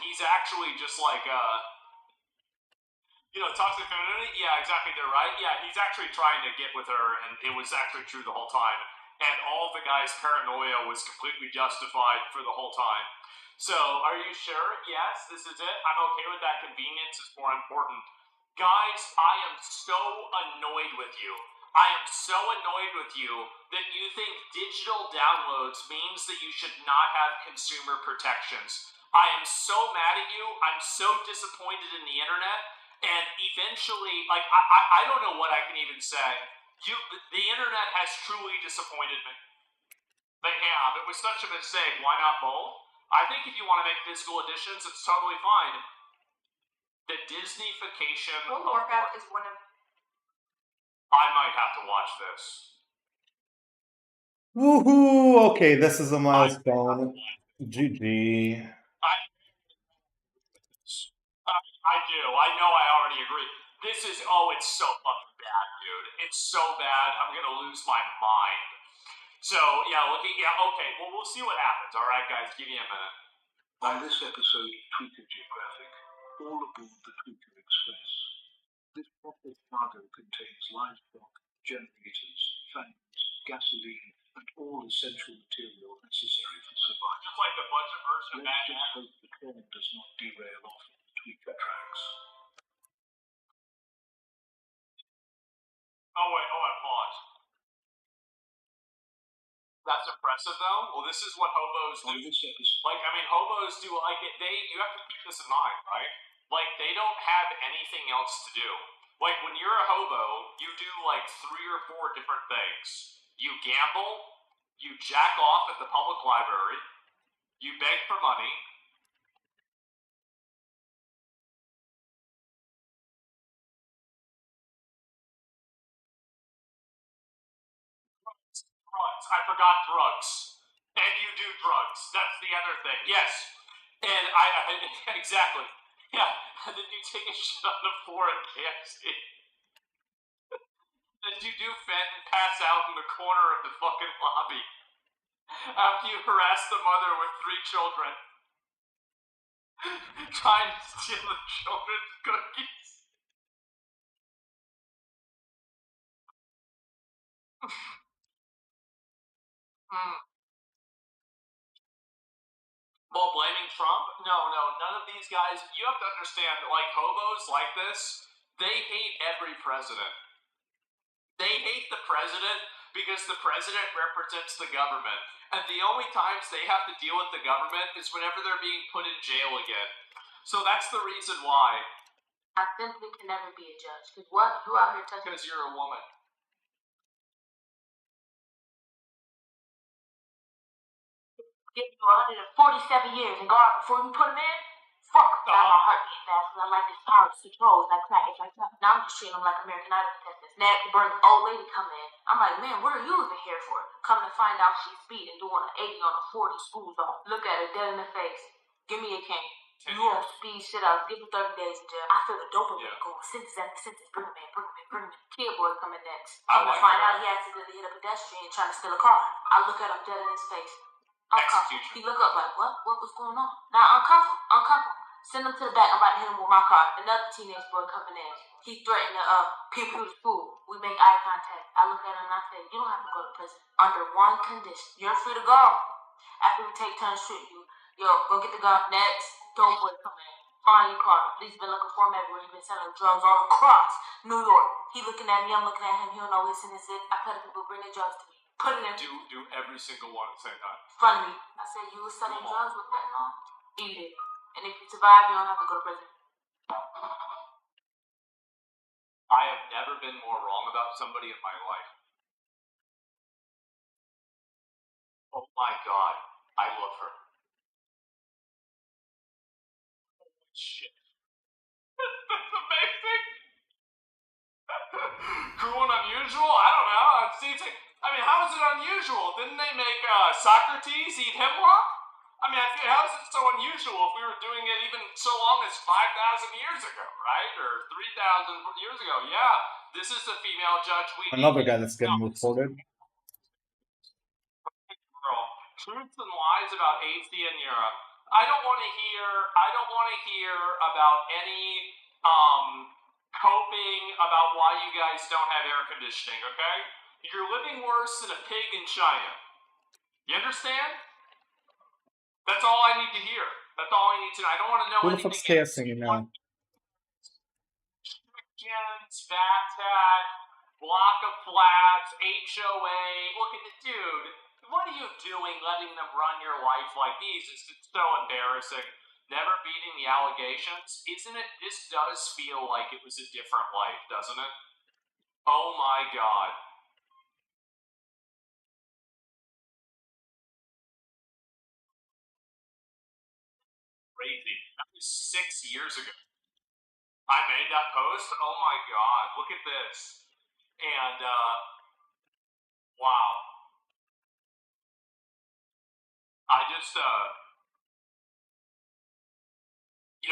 he's actually just like toxic femininity. Yeah, exactly. They're right. Yeah, he's actually trying to get with her, and it was actually true the whole time. And all of the guy's paranoia was completely justified for the whole time. So, are you sure? Yes, this is it. I'm okay with that. Convenience is more important. Guys, I am so annoyed with you. I am so annoyed with you that you think digital downloads means that you should not have consumer protections. I am so mad at you. I'm so disappointed in the internet. And eventually, like, I don't know what I can even say. The internet has truly disappointed me. They have. It was such a mistake. Why not both? I think if you want to make physical editions, it's totally fine. The Disneyfication. World of Warcraft is one of. I might have to watch this. Woohoo! Okay, this is a milestone. GG. I do. I know I already agree. This is, it's so fucking bad, dude. It's so bad, I'm gonna lose my mind. So, okay, well, we'll see what happens. All right, guys, give me a minute. On this episode of Tweaker Geographic, all aboard the Tweaker Express. This profit cargo contains livestock, generators, fans, gasoline, and all essential material necessary for survival. Just like the budget version of Mad Let's just Max. hope the train does not derail off the Tweaker tracks. Oh, wait, pause. That's impressive, though. Well, this is what hobos do. Like, I mean, hobos do, like, you have to keep this in mind, right? Like, they don't have anything else to do. Like, when you're a hobo, you do, like, 3 or 4 different things. You gamble, you jack off at the public library, you beg for money, drugs. I forgot drugs. And you do drugs. That's the other thing. Yes. And exactly. Yeah. And then you take a shit on the floor at KFC. Then you do fent and pass out in the corner of the fucking lobby. After you harass the mother with 3 children. Trying to steal the children's cookies. Well, blaming Trump? No, none of these guys. You have to understand, like, hobos like this, they hate every president. They hate the president because the president represents the government. And the only times they have to deal with the government is whenever they're being put in jail again. So that's the reason why. I simply can never be a judge. Because what? Who out here touching? Because you're a woman. Give you 147 years and guard before you put him in? Fuck. Now my heart beating fast because I like this power to control. It's like crack. It's like that. Now I'm just treating them like American Idol contestants. Now the burn old lady come in. I'm like, man, what are you even here for? Coming to find out she's speeding, doing an 80 on a 40 school zone. Look at her dead in the face. Give me a cane. You won't speed shit out. Give me 30 days in jail. I feel the dopamine going. Sentence after sentence. Bring him in. Kid boy coming next. I'm gonna find out he accidentally hit a pedestrian trying to steal a car. I look at him dead in his face. Uncuff him. He look up like, what? What was going on? Now uncuff him. Send him to the back. I'm about to hit him with my car. Another teenage boy coming in. He threatened to pew the school. We make eye contact. I look at him and I say, you don't have to go to prison. Under one condition. You're free to go. After we take turns shooting you, go get the gun. Next, dope boy coming in. Find your car. He's been looking for him everywhere. He's been selling drugs all across New York. He looking at me. I'm looking at him. He don't know this and this it. I tell people bring their drugs to me. Put it in. Do every single one at the same time. In front of me. I said, you was selling drugs with fentanyl? Eat it. And if you survive, you don't have to go to prison. I have never been more wrong about somebody in my life. Oh my god. I love her. Shit. That's amazing. Cool and unusual? I don't know. It seems like I mean, how is it unusual? Didn't they make Socrates eat hemlock? I mean, how is it so unusual if we were doing it even so long as 5,000 years ago, right? Or 3,000 years ago? Yeah, this is the female judge we Another guy that's getting reported. Girl. Truths and lies about AC in Europe. I don't want to hear about any coping about why you guys don't have air conditioning, okay? You're living worse than a pig in China. You understand? That's all I need to hear. That's all I need to know. I don't want to know Who the anything fuck's Kaya singing now? restrictions, VATAC, block of flats, HOA. Look at the dude. What are you doing letting them run your life like these? It's so embarrassing. Never beating the allegations. Isn't it? This does feel like it was a different life, doesn't it? Oh my god. Crazy. That was 6 years ago. I made that post. Oh my god, look at this. And wow. I just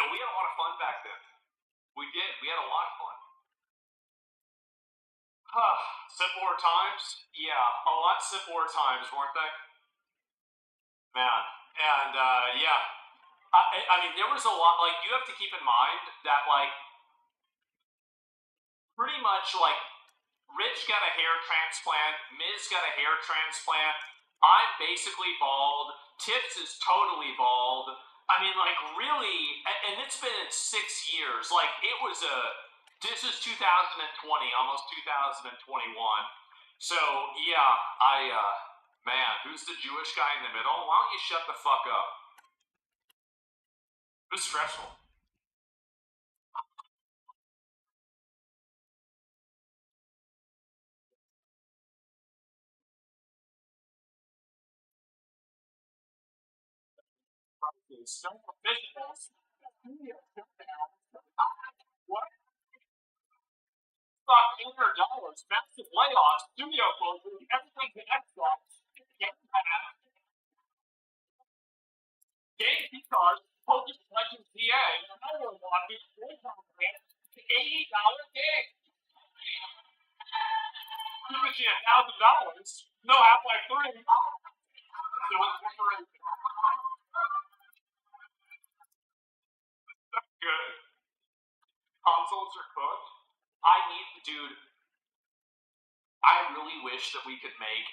we had a lot of fun back then. We did. We had a lot of fun. Simpler times? Yeah, a lot simpler times, weren't they? Man. And yeah. I mean, there was a lot, like, you have to keep in mind that, like, pretty much, like, Rich got a hair transplant, Miz got a hair transplant, I'm basically bald, Tips is totally bald. I mean, like, really, and it's been in 6 years. Like, this is 2020, almost 2021. So, yeah, man, who's the Jewish guy in the middle? Why don't you shut the fuck up? It was stressful. What? Fuck, $800, massive layoffs, studio closures, everything's an Xbox. Game cars, Pokemon Legends DA, and another one, $80 game. You wish you had $1,000. No Half-Life 3. Good. Consoles are cooked. Dude, I really wish that we could make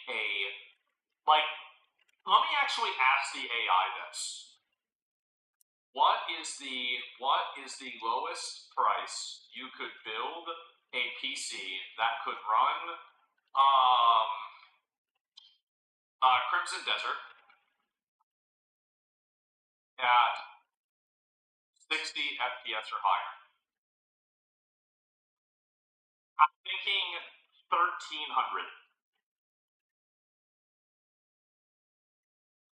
let me actually ask the AI this. What is the lowest price you could build a PC that could run Crimson Desert at 60 FPS or higher? I'm thinking 1,300.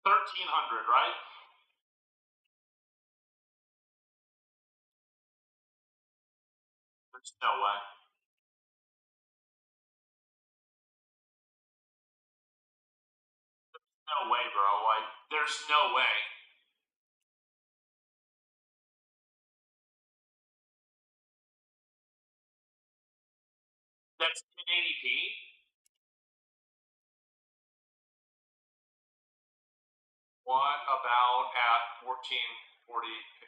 1,300, right? There's no way. There's no way, bro. Like, there's no way. That's 1080p? What about at 1440p?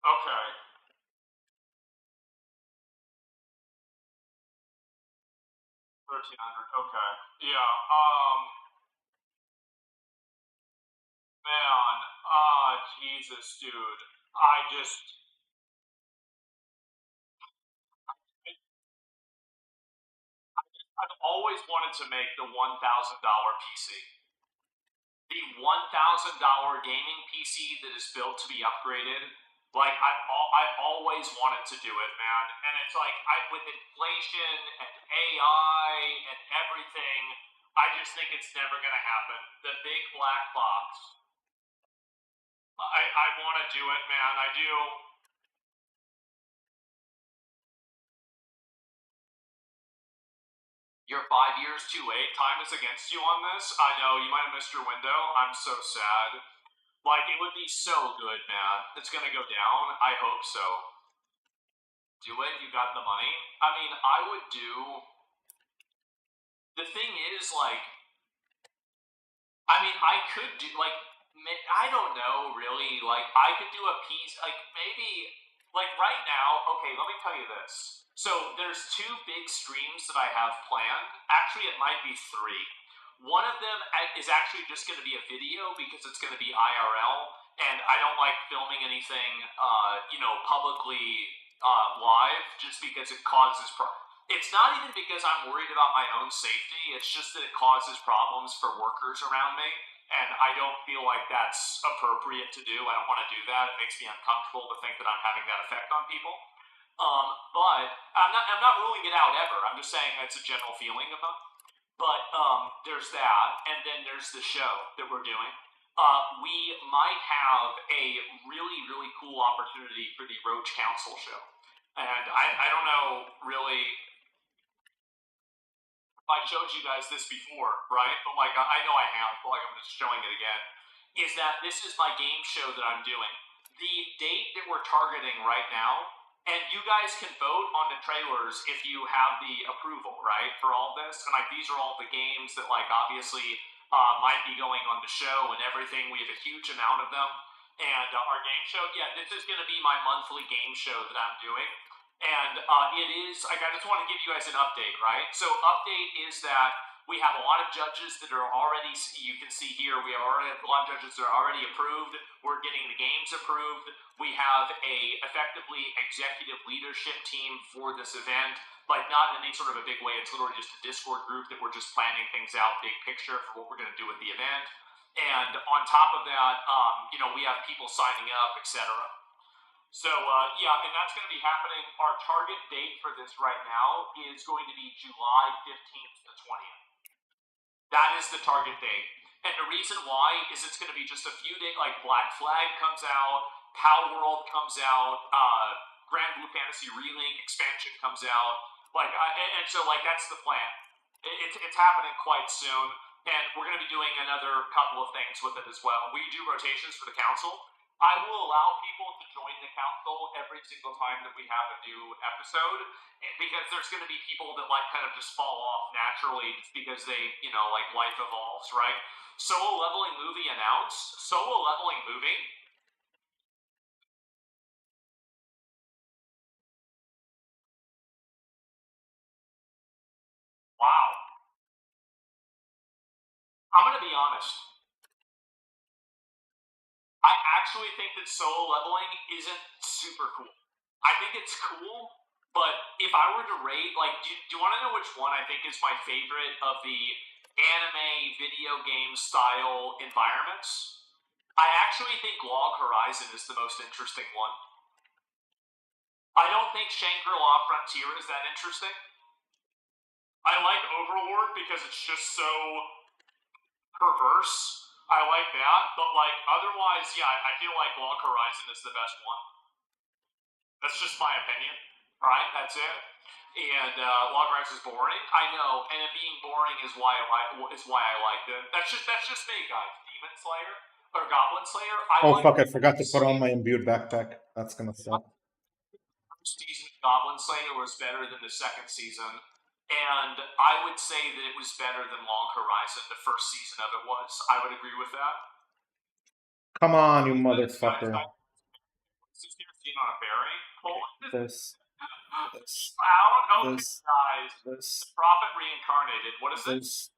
Okay. 1,300. Okay. Yeah. Man. Jesus, dude. I've always wanted to make the $1,000 PC. The $1,000 gaming PC that is built to be upgraded. Like, I always wanted to do it, man. And it's like, with inflation and AI and everything, I just think it's never going to happen. The big black box. I want to do it, man. I do. You're 5 years too late. Time is against you on this. I know, you might have missed your window. I'm so sad. Like, it would be so good, man. It's gonna go down. I hope so. Do it. You got the money. I mean, I would do... The thing is, like... I mean, I could do, like... I don't know, really. Like, I could do a piece... Like, maybe... Like, right now... Okay, let me tell you this. So, there's 2 big streams that I have planned. Actually, it might be 3. One of them is actually just going to be a video because it's going to be IRL, and I don't like filming anything, publicly live just because it causes It's not even because I'm worried about my own safety. It's just that it causes problems for workers around me, and I don't feel like that's appropriate to do. I don't want to do that. It makes me uncomfortable to think that I'm having that effect on people. But I'm not ruling it out ever. I'm just saying that's a general feeling of mine. But there's that, and then there's the show that we're doing. We might have a really, really cool opportunity for the Roach Council show. And I don't know really if I showed you guys this before, right? But like I know I have, but like I'm just showing it again. Is that this is my game show that I'm doing. The date that we're targeting right now, and you guys can vote on the trailers if you have the approval, right, for all this. And like these are all the games that like obviously might be going on the show and everything. We have a huge amount of them. And our game show, yeah, this is going to be my monthly game show that I'm doing. And it is, like, I just want to give you guys an update, right? So update is that we have a lot of judges that are already, you can see here, we have already a lot of judges that are already approved. We're getting the games approved. We have a effectively executive leadership team for this event, like not in any sort of a big way. It's literally just a Discord group that we're just planning things out, big picture for what we're going to do with the event. And on top of that, we have people signing up, etc. So, and that's going to be happening. Our target date for this right now is going to be July 15th to 20th. That is the target date. And the reason why is it's going to be just a few days, like Black Flag comes out, Power World comes out, Grand Blue Fantasy Relink expansion comes out. And so that's the plan. It's happening quite soon. And we're going to be doing another couple of things with it as well. We do rotations for the council. I will allow people to join the council every single time that we have a new episode, because there's going to be people that kind of just fall off naturally because they, life evolves, right? Solo leveling movie announced. Solo leveling movie. Wow. I'm going to be honest. I actually think that solo leveling isn't super cool. I think it's cool, but if I were to rate, do you want to know which one I think is my favorite of the anime video game style environments? I actually think Log Horizon is the most interesting one. I don't think Shangri-La Frontier is that interesting. I like Overlord because it's just so perverse. I like that, but otherwise, yeah, I feel like Log Horizon is the best one. That's just my opinion, right? That's it. And Log Horizon is boring. I know, and it being boring is why I liked it. That's just me, guys. Demon Slayer or Goblin Slayer. Fuck! I forgot to put on my imbued backpack. That's gonna suck. The first season of Goblin Slayer was better than the second season. And I would say that it was better than Log Horizon. The first season of it was. I would agree with that. Come on, you motherfucker. This on a berry? This. Guys. The Prophet reincarnated. What is this?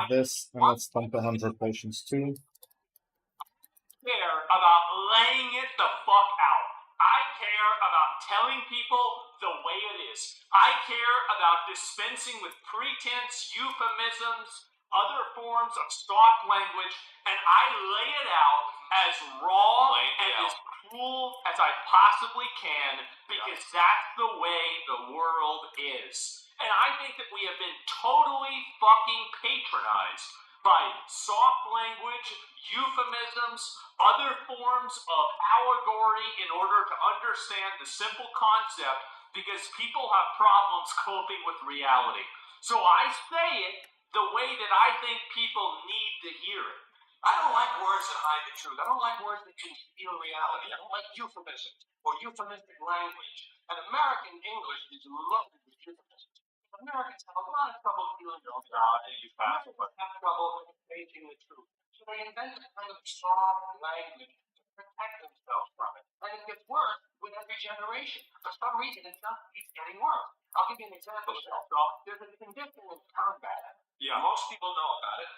This, and let's dump 100 potions too. I care about laying it the fuck out. I care about telling people the way it is. I care about dispensing with pretense, euphemisms, other forms of stock language, and I lay it out as raw and as cruel as I possibly can, because that's the way the world is. And I think that we have been totally fucking patronized by soft language, euphemisms, other forms of allegory in order to understand the simple concept, because people have problems coping with reality. So I say it the way that I think people need to hear it. I don't like words that hide the truth. I don't like words that conceal reality. I don't like euphemisms or euphemistic language. And American English is loaded with euphemisms. Americans have a lot of trouble dealing with reality. Americans have trouble facing the truth. So they invent a kind of strong language to protect themselves from it. And it gets worse with every generation. For some reason, it just keeps getting worse. I'll give you an example of that. There's a condition in combat. Yeah. Most people know about it.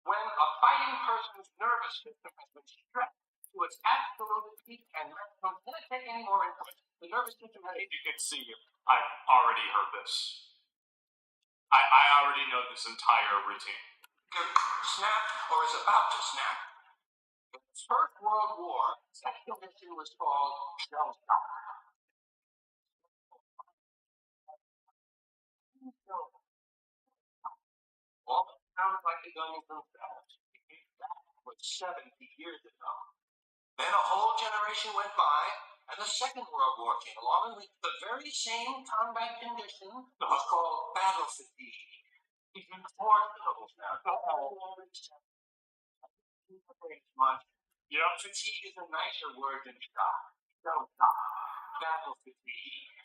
When a fighting person's nervous system has been stressed to its absolute peak and maximum, doesn't take any more input. The nervous system has. You can see, I've already heard this. I already know this entire routine. Snapped or is about to snap. In the First World War, that condition was called shell shock. All that sounds like the guns themselves. That was 70 years ago. Then a whole generation went by, and the Second World War came along, and the very same combat condition was called battle fatigue. Even more syllables now. Much. You know, fatigue is a nicer word than shock. Shock. Battle fatigue.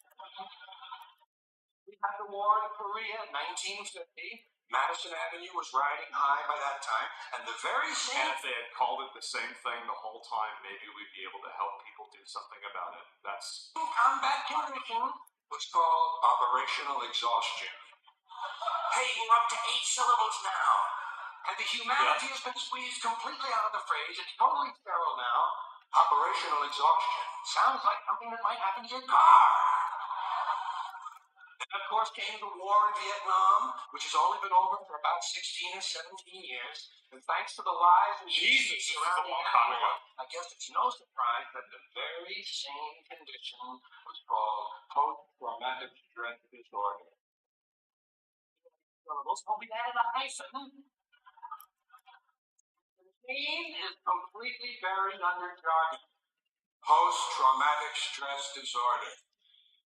We had the war in Korea in 1950. Madison Avenue was riding high by that time, and the very same. And if they had called it the same thing the whole time, maybe we'd be able to help people do something about it. That's combat condition was called operational exhaustion. Hey, we're up to 8 syllables now, and the humanity has been squeezed completely out of the phrase. It's totally sterile now. Operational exhaustion sounds like something that might happen to your car. And of course came the war in Vietnam, which has only been over for about 16 or 17 years. And thanks to the lies and Jesus surrounding that war, I guess it's no surprise that the very same condition was called post-traumatic stress disorder. One of those will be added a hyphen. The name is completely buried under jargon. Post-traumatic stress disorder.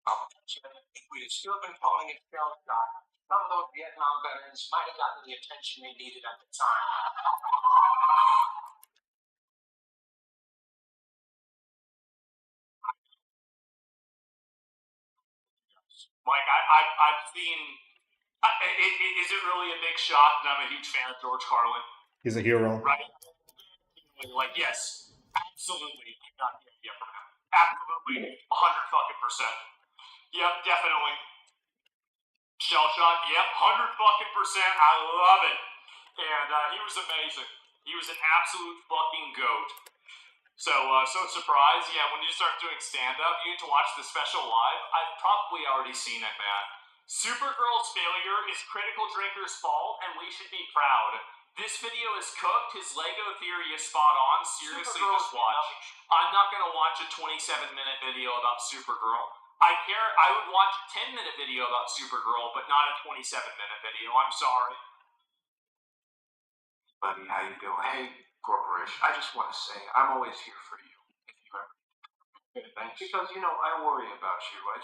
If we had still been calling it shell shock, some of those Vietnam veterans might have gotten the attention they needed at the time. like I've seen. Is it really a big shock that I'm a huge fan of George Carlin? He's a hero. Right? Like, yes, absolutely. I got the idea from him. Absolutely, 100%. Yep, definitely. Shell shock. Yep, 100%. I love it. And he was amazing. He was an absolute fucking goat. So surprised. Yeah, when you start doing stand-up, you need to watch the special live. I've probably already seen it, man. Supergirl's failure is Critical Drinker's fault, and we should be proud. This video is cooked. His Lego theory is spot on. Seriously, just watch. I'm not going to watch a 27-minute video about Supergirl. I would watch a 10-minute video about Supergirl, but not a 27-minute video. I'm sorry. Buddy, how you doing? Hey, Corporation, I just want to say, I'm always here for you. If you ever... Good, thanks. Because, I worry about you. I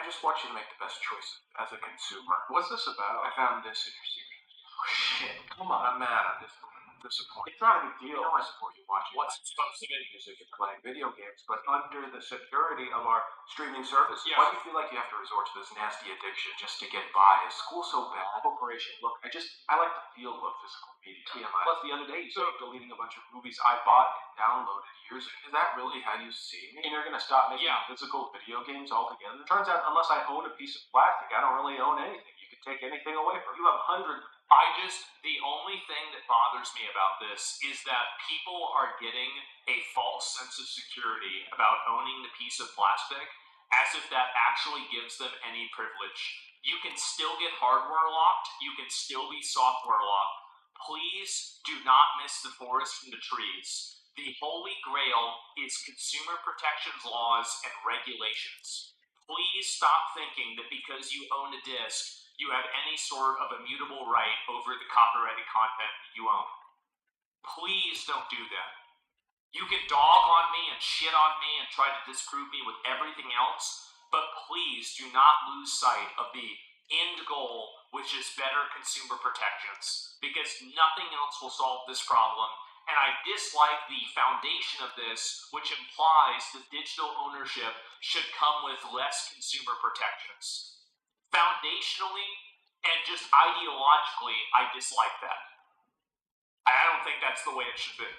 just want you to make the best choice as a consumer. What's this about? I found this in your series. Oh, shit. Come on. I'm mad. I'm disappointed. It's not a big deal. I support you watching. What's it supposed to be? Music and playing video games, but under the security of our streaming service. Yeah. Why do you feel like you have to resort to this nasty addiction just to get by? Is school so bad? Corporation, look, I like the feel of physical media. TMI. Plus, the other day you started deleting a bunch of movies I bought and downloaded years ago. Is that really how you see me? And you're going to stop making physical video games altogether? It turns out, unless I own a piece of plastic, I don't really own anything. You can take anything away from me. You have hundreds. The only thing that bothers me about this is that people are getting a false sense of security about owning the piece of plastic as if that actually gives them any privilege. You can still get hardware locked. You can still be software locked. Please do not miss the forest from the trees. The holy grail is consumer protections laws and regulations. Please stop thinking that because you own a disc, you have any sort of immutable right over the copyrighted content that you own. Please don't do that. You can dog on me and shit on me and try to disprove me with everything else, but please do not lose sight of the end goal, which is better consumer protections, because nothing else will solve this problem. And I dislike the foundation of this, which implies that digital ownership should come with less consumer protections. Foundationally and just ideologically, I dislike that. I don't think that's the way it should be.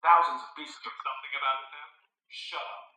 Thousands of pieces of something about it, man. Shut up.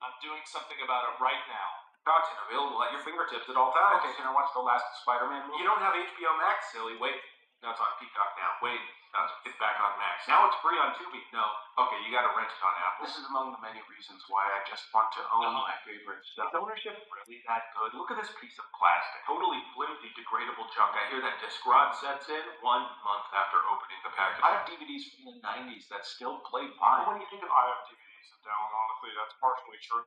I'm doing something about it right now. Content available at your fingertips at all times. Okay, can I watch the last Spider-Man movie? You don't have HBO Max, silly. Wait. No, it's on Peacock now. Wait. No, it's back on Max. Now it's free on Tubi. No. Okay, you gotta rent it on Apple. This is among the many reasons why I just want to own my favorite stuff. Is ownership really that good? Look at this piece of plastic. Totally flimsy, degradable junk. I hear that disc rot sets in 1 month after opening the package. I have DVDs from the 90s that still play fine. What do you think of I have DVDs, Dallin? Honestly, that's partially true.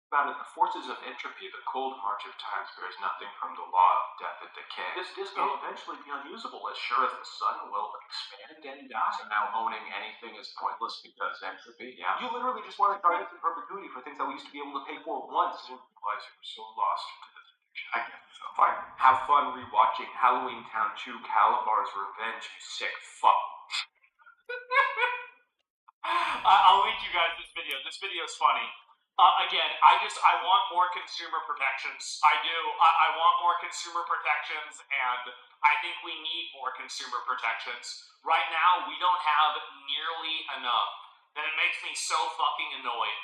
About it, the forces of entropy, the cold march of time spares nothing from the law of death and decay. This disc will eventually be unusable as sure as the sun will expand and die. So now owning anything is pointless because entropy, yeah. You literally just want to try this in perpetuity for things that we used to be able to pay for once. I didn't realize you were so lost into this addiction. I get so fine. Have fun rewatching Halloween Town 2 Calabar's Revenge, you sick fuck. I'll link you guys this video. This video is funny. Again, I want more consumer protections. I do. I want more consumer protections, and I think we need more consumer protections. Right now, we don't have nearly enough, and it makes me so fucking annoyed.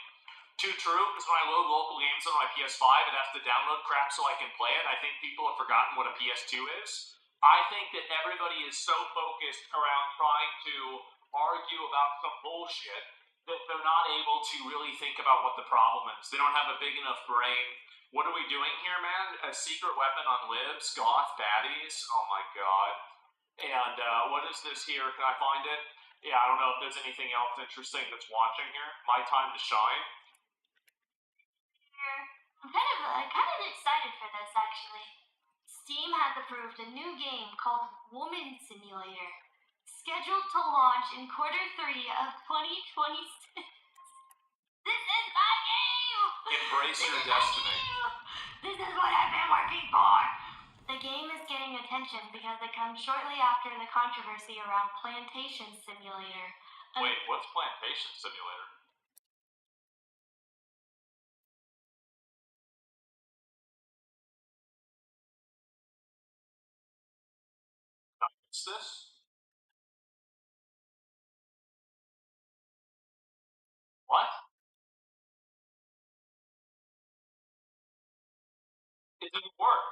Too true, because when I load local games on my PS5, it has to download crap so I can play it. I think people have forgotten what a PS2 is. I think that everybody is so focused around trying to argue about some bullshit that they're not able to really think about what the problem is. They don't have a big enough brain. What are we doing here, man? A secret weapon on libs, goth, baddies? Oh my god. And what is this here? Can I find it? Yeah, I don't know if there's anything else interesting that's watching here. My time to shine. I'm kind of excited for this, actually. Steam has approved a new game called Woman Simulator, scheduled to launch in Q3 of 2026. This is my game! Embrace your destiny. This is what I've been working for! The game is getting attention because it comes shortly after the controversy around Plantation Simulator. Wait, what's Plantation Simulator? What's this? What? It didn't work.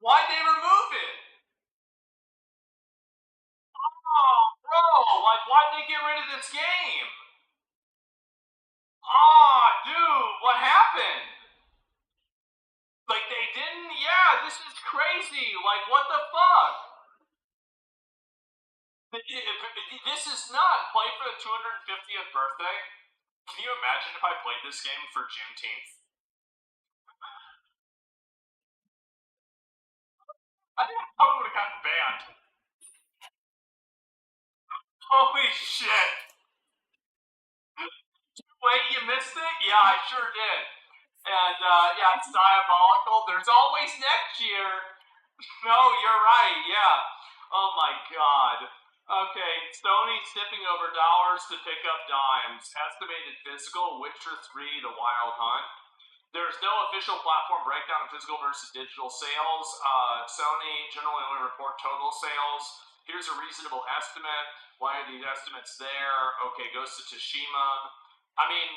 Why'd they remove it? Oh, bro, like, why'd they get rid of this game? Ah, dude, what happened? Like, they didn't? Yeah, this is crazy. Like, what the fuck? This is not play for the 250th birthday. Can you imagine if I played this game for Juneteenth? I probably would have gotten banned. Holy shit. Wait, you missed it? Yeah, I sure did. And, yeah, it's diabolical. There's always next year. No, you're right. Yeah. Oh my God. Okay, Sony tipping over dollars to pick up dimes. Estimated physical Witcher 3 The Wild Hunt. There's no official platform breakdown of physical versus digital sales. Sony generally only report total sales. Here's a reasonable estimate. Why are these estimates there? Okay, Ghost of Tsushima. I mean,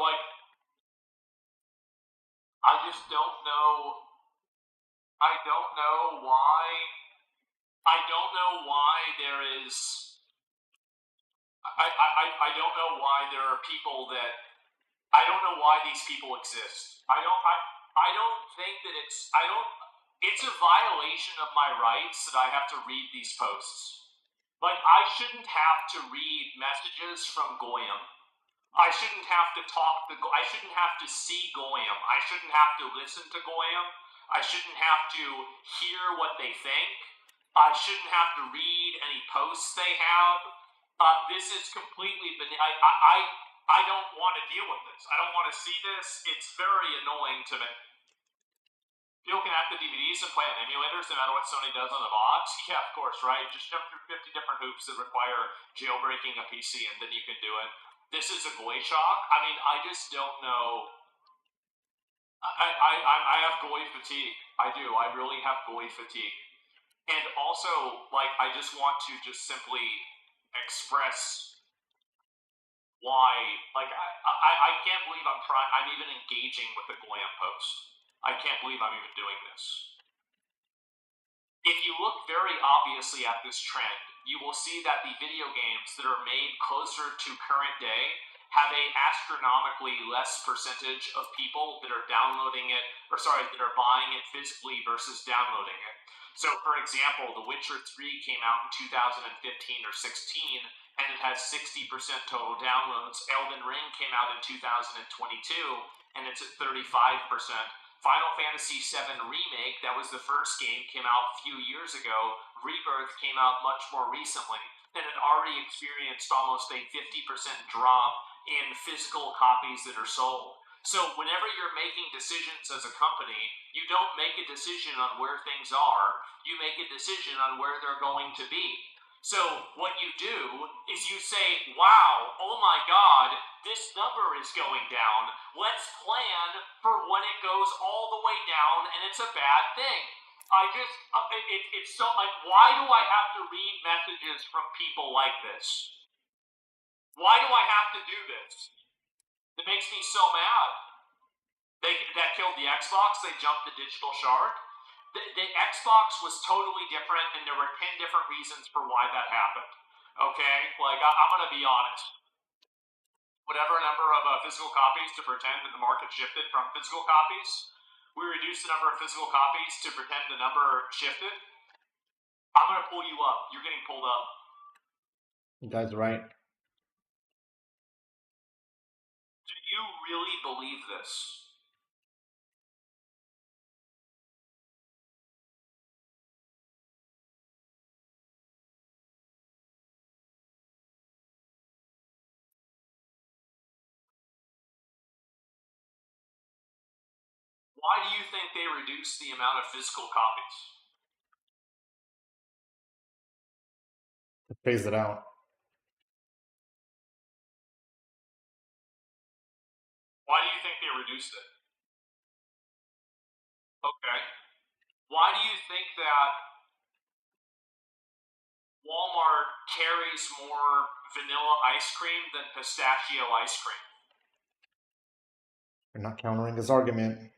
like, I just don't know. I don't know why. I don't know why there is. I don't know why there are people that. I don't know why these people exist. I don't think that it's. I don't. It's a violation of my rights that I have to read these posts. Like, I shouldn't have to read messages from Goyim. I shouldn't have to talk to. I shouldn't have to see Goyim. I shouldn't have to listen to Goyim. I shouldn't have to hear what they think. I shouldn't have to read any posts they have. This is completely. I don't want to deal with this. I don't want to see this. It's very annoying to me. People can hack the DVDs and play on emulators no matter what Sony does on the box. Yeah, of course, right? Just jump through 50 different hoops that require jailbreaking a PC and then you can do it. This is a GUI shock. I mean, I just don't know. I have GUI fatigue. I do. I really have GUI fatigue. And also, like, I just want to just simply express why. Like, I can't believe I'm even engaging with the Glam post. I can't believe I'm even doing this. If you look very obviously at this trend, you will see that the video games that are made closer to current day have a astronomically less percentage of people that are downloading it, that are buying it physically versus downloading it. So, for example, The Witcher 3 came out in 2015 or 16, and it has 60% total downloads. Elden Ring came out in 2022, and it's at 35%. Final Fantasy VII Remake, that was the first game, came out a few years ago. Rebirth came out much more recently, and it already experienced almost a 50% drop in physical copies that are sold. So whenever you're making decisions as a company, you don't make a decision on where things are, you make a decision on where they're going to be. So what you do is you say, wow, oh my God, this number is going down. Let's plan for when it goes all the way down and it's a bad thing. It's so like, why do I have to read messages from people like this? Why do I have to do this? It makes me so mad. That killed the Xbox, they jumped the digital shark. The Xbox was totally different, and there were 10 different reasons for why that happened. Okay? Like, I'm going to be honest. Whatever number of physical copies to pretend that the market shifted from physical copies, we reduced the number of physical copies to pretend the number shifted. I'm going to pull you up. You're getting pulled up. You guys are right. Do you really believe this? Why do you think they reduced the amount of physical copies? To phase it out. Why do you think they reduced it? Okay. Why do you think that Walmart carries more vanilla ice cream than pistachio ice cream? You're not countering his argument.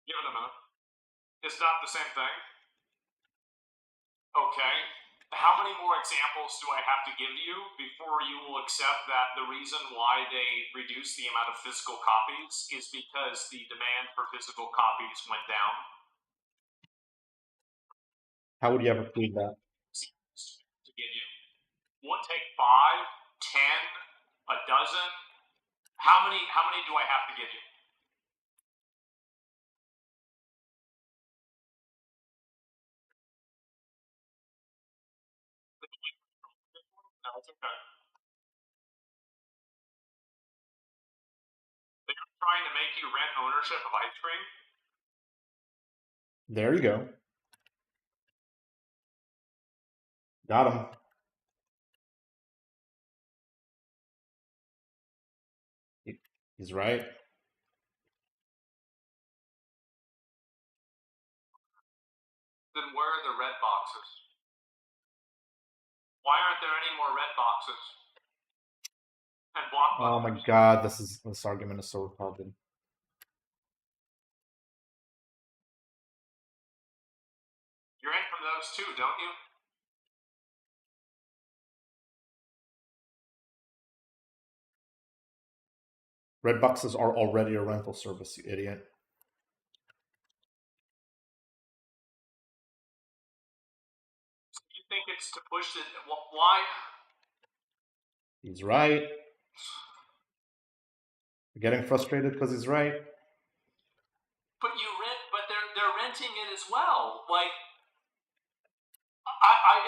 Give it a minute. It's not the same thing? Okay. How many more examples do I have to give you before you will accept that the reason why they reduced the amount of physical copies is because the demand for physical copies went down? How would you ever prove that? To give you. Would take 5, 10, a dozen? How many do I have to give you? They're trying to make you rent ownership of ice cream. There you go. Got him. He's right. Then where are the red boxes? Why aren't there any more red boxes? And Blockbuster. Oh my god, this argument is so retarded. You're in from those too, don't you? Red boxes are already a rental service, you idiot. You think it's to push it? Why? He's right. You're getting frustrated because he's right. But they're renting it as well. Like,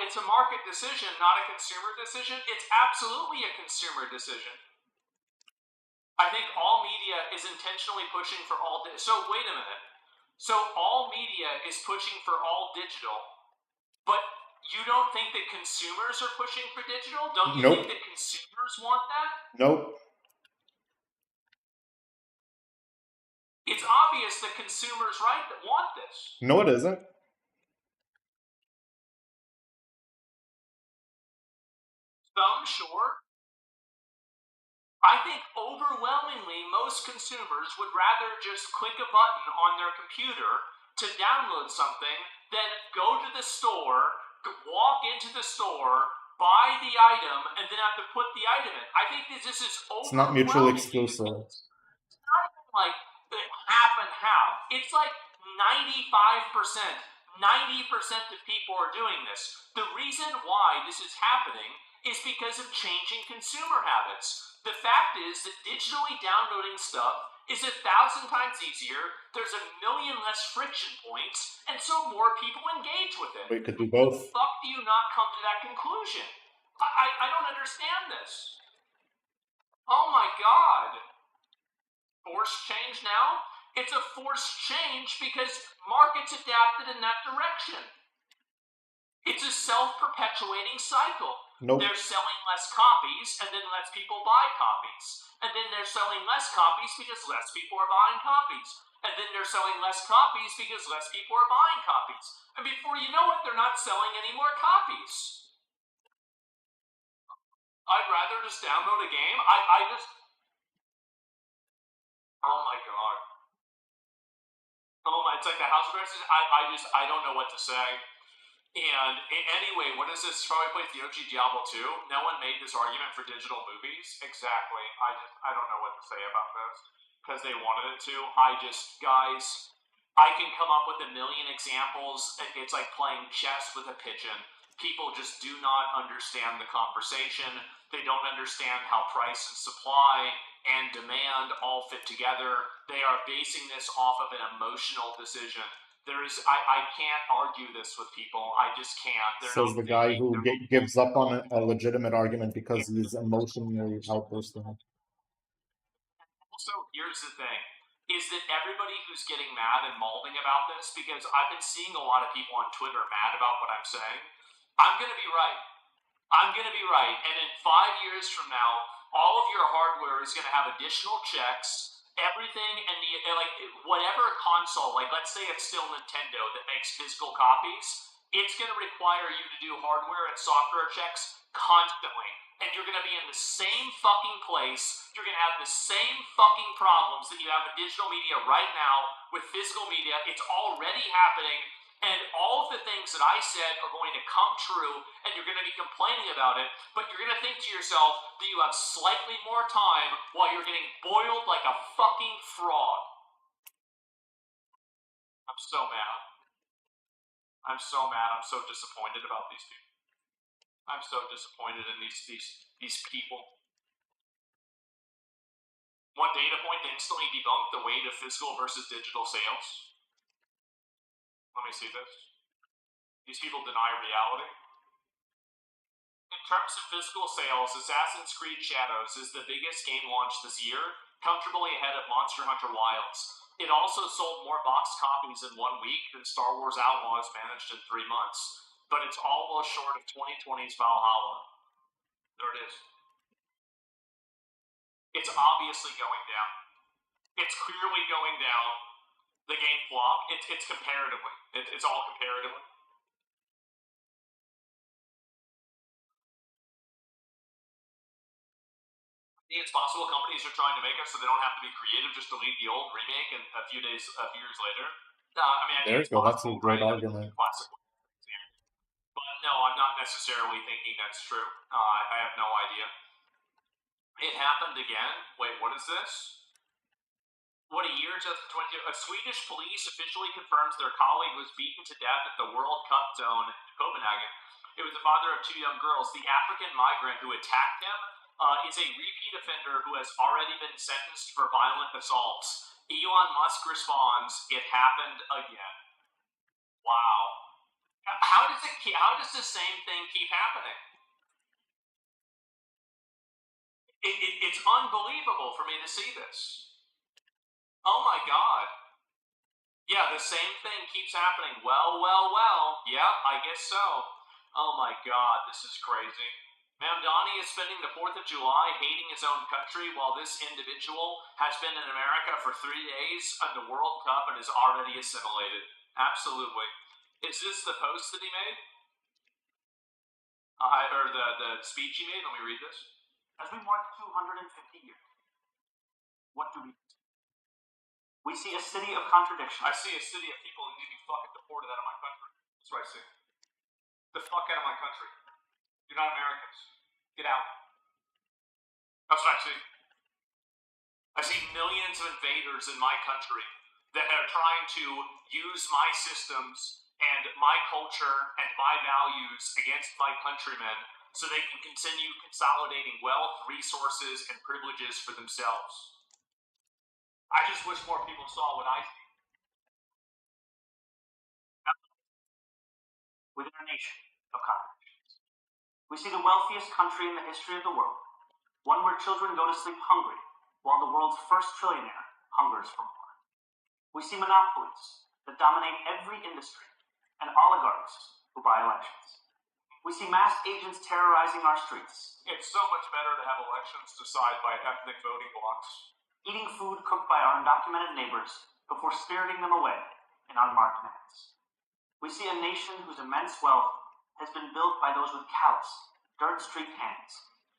it's a market decision, not a consumer decision. It's absolutely a consumer decision. I think all media is intentionally pushing for all. So wait a minute. So all media is pushing for all digital, but you don't think that consumers are pushing for digital? Don't you Nope. think that consumers want that? Nope. It's obvious that consumers, right, that want this. No, it isn't. Some, sure. I think overwhelmingly most consumers would rather just click a button on their computer to download something than go to the store, walk into the store, buy the item, and then have to put the item in. I think this is It's not mutually exclusive. It's not even like half and half. It's like 95%, 90% of people are doing this. The reason why this is happening is because of changing consumer habits. The fact is that digitally downloading stuff is 1,000 times easier, there's 1 million less friction points, and so more people engage with it. We could do both. How the fuck do you not come to that conclusion? I don't understand this. Oh my god. Forced change now? It's a forced change because markets adapted in that direction. It's a self-perpetuating cycle. Nope. They're selling less copies, and then less people buy copies. And then they're selling less copies because less people are buying copies. And then they're selling less copies because less people are buying copies. And before you know it, they're not selling any more copies. I'd rather just download a game. Oh my god. Oh my, it's like the House of Cards. I don't know what to say. And anyway, what is this? Probably played the OG Diablo 2. No one made this argument for digital movies. Exactly. I don't know what to say about this because they wanted it to. Guys, I can come up with 1 million examples. It's like playing chess with a pigeon. People just do not understand the conversation. They don't understand how price and supply and demand all fit together. They are basing this off of an emotional decision. I can't argue this with people. I just can't. Says the guy who gives up on a legitimate argument because he's emotionally outbursting. So here's the thing, is that everybody who's getting mad and malding about this, because I've been seeing a lot of people on Twitter mad about what I'm saying, I'm going to be right. I'm going to be right. And in 5 years from now, all of your hardware is going to have additional checks. Everything and whatever console, like let's say it's still Nintendo that makes physical copies, it's going to require you to do hardware and software checks constantly. And you're going to be in the same fucking place. You're going to have the same fucking problems that you have with digital media right now with physical media. It's already happening. And all of the things that I said are going to come true, and you're going to be complaining about it, but you're going to think to yourself that you have slightly more time while you're getting boiled like a fucking frog. I'm so mad. I'm so mad. I'm so disappointed about these people. I'm so disappointed in these people. One data point to instantly debunk the weight of physical versus digital sales. Let me see this. These people deny reality. In terms of physical sales, Assassin's Creed Shadows is the biggest game launch this year, comfortably ahead of Monster Hunter Wilds. It also sold more boxed copies in 1 week than Star Wars Outlaws managed in 3 months, but it's almost short of 2020's Valhalla. There it is. It's obviously going down. It's clearly going down. The game flop. It's comparatively. It's all comparatively. It's possible companies are trying to make us so they don't have to be creative, just delete the old remake and a few years later. I mean, I There think you it's go. That's a possible, great right? argument. Classic. But no, I'm not necessarily thinking that's true. I have no idea. It happened again. Wait, what is this? What a year, 2020. A Swedish police officially confirms their colleague was beaten to death at the World Cup zone in Copenhagen. It was the father of 2 young girls. The African migrant who attacked him is a repeat offender who has already been sentenced for violent assaults. Elon Musk responds, "It happened again." Wow. How does the same thing keep happening? It's unbelievable for me to see this. Oh my God. Yeah, the same thing keeps happening. Well. Yeah, I guess so. Oh my God, this is crazy. Mamdani is spending the 4th of July hating his own country while this individual has been in America for 3 days on the World Cup and is already assimilated. Absolutely. Is this the post that he made? Or the speech he made? Let me read this. As we mark 250 years, what do we see? We see a city of contradictions. I see a city of people who need to be fucking deported out of my country. That's what I see. The fuck out of my country. You're not Americans. Get out. That's what I see. I see millions of invaders in my country that are trying to use my systems and my culture and my values against my countrymen so they can continue consolidating wealth, resources, and privileges for themselves. I just wish more people saw what I see. Within a nation of contradictions, we see the wealthiest country in the history of the world, one where children go to sleep hungry, while the world's first trillionaire hungers for more. We see monopolies that dominate every industry, and oligarchs who buy elections. We see masked agents terrorizing our streets. It's so much better to have elections decided by ethnic voting blocks. Eating food cooked by our undocumented neighbors before spiriting them away in unmarked vans. We see a nation whose immense wealth has been built by those with callous, dirt-streaked hands,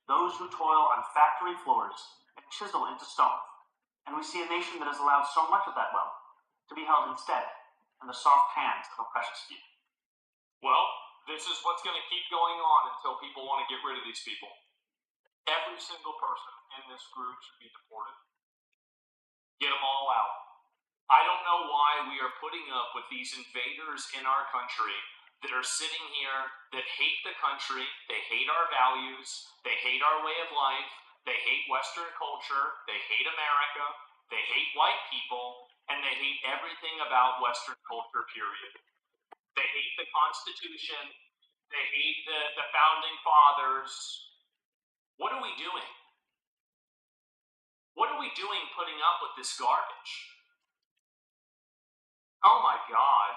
those who toil on factory floors and chisel into stone. And we see a nation that has allowed so much of that wealth to be held instead in the soft hands of a precious few. Well, this is what's going to keep going on until people want to get rid of these people. Every single person in this group should be deported. Get them all out. I don't know why we are putting up with these invaders in our country that are sitting here, that hate the country, they hate our values, they hate our way of life, they hate Western culture, they hate America, they hate white people, and they hate everything about Western culture, period. They hate the Constitution, they hate the Founding Fathers. What are we doing? What are we doing putting up with this garbage? Oh my God.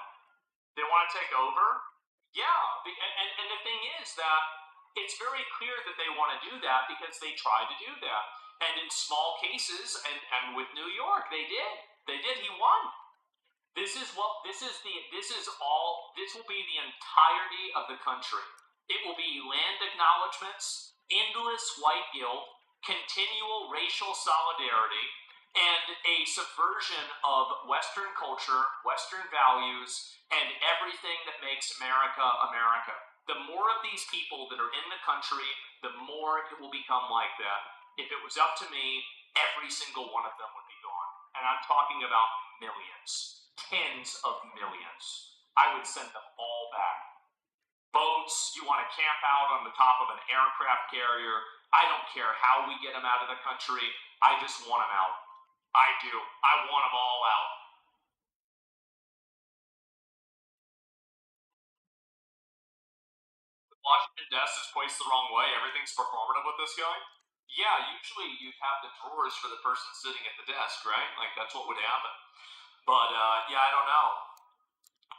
They want to take over? Yeah, and the thing is that it's very clear that they want to do that because they tried to do that. And in small cases, and with New York, they did. He won. This will be the entirety of the country. It will be land acknowledgements, endless white guilt, continual racial solidarity, and a subversion of Western culture, Western values, and everything that makes America, America. The more of these people that are in the country, the more it will become like that. If it was up to me, every single one of them would be gone. And I'm talking about millions, tens of millions. I would send them all back. Boats, you want to camp out on the top of an aircraft carrier. I don't care how we get them out of the country. I just want them out. I do. I want them all out. Washington desk is placed the wrong way. Everything's performative with this guy. Yeah, usually you'd have the drawers for the person sitting at the desk, right? Like that's what would happen. But yeah, I don't know.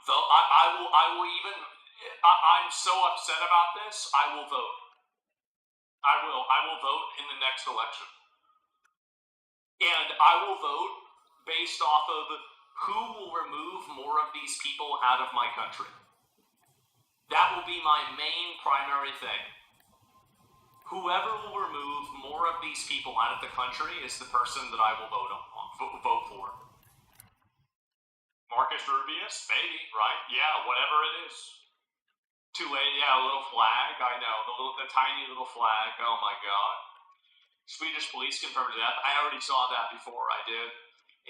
So I will even. I'm so upset about this. I will vote. I will vote in the next election, and I will vote based off of who will remove more of these people out of my country. That will be my main primary thing. Whoever will remove more of these people out of the country is the person that I will vote for. Marcus Rubius, maybe, right? Yeah, whatever it is. Too late, yeah, a little flag, I know, the tiny little flag, oh my god. Swedish police confirmed death, I already saw that before, I did.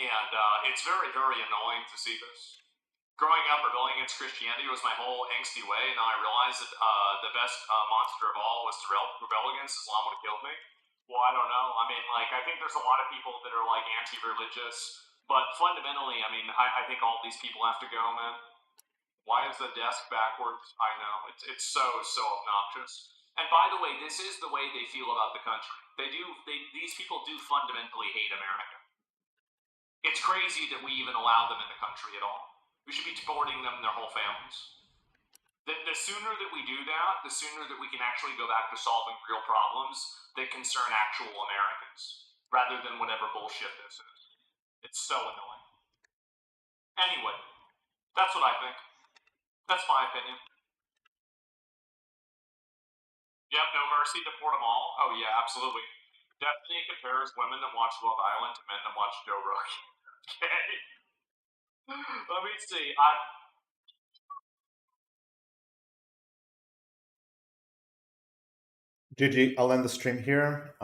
And it's very, very annoying to see this. Growing up, rebelling against Christianity was my whole angsty way, and now I realize that the best monster of all was to rebel against Islam would have killed me. Well, I don't know. I mean, like, I think there's a lot of people that are, like, anti-religious, but fundamentally, I mean, I think all these people have to go, man. Why is the desk backwards? I know. It's so obnoxious. And by the way, this is the way they feel about the country. These people do fundamentally hate America. It's crazy that we even allow them in the country at all. We should be deporting them and their whole families. The sooner that we do that, the sooner that we can actually go back to solving real problems that concern actual Americans, rather than whatever bullshit this is. It's so annoying. Anyway, that's what I think. That's my opinion. Yep, no mercy, deport them all. Oh yeah, absolutely. Destiny compares women that watch Love Island to men that watch Joe Rogan. Okay. Let me see. GG, I'll end the stream here.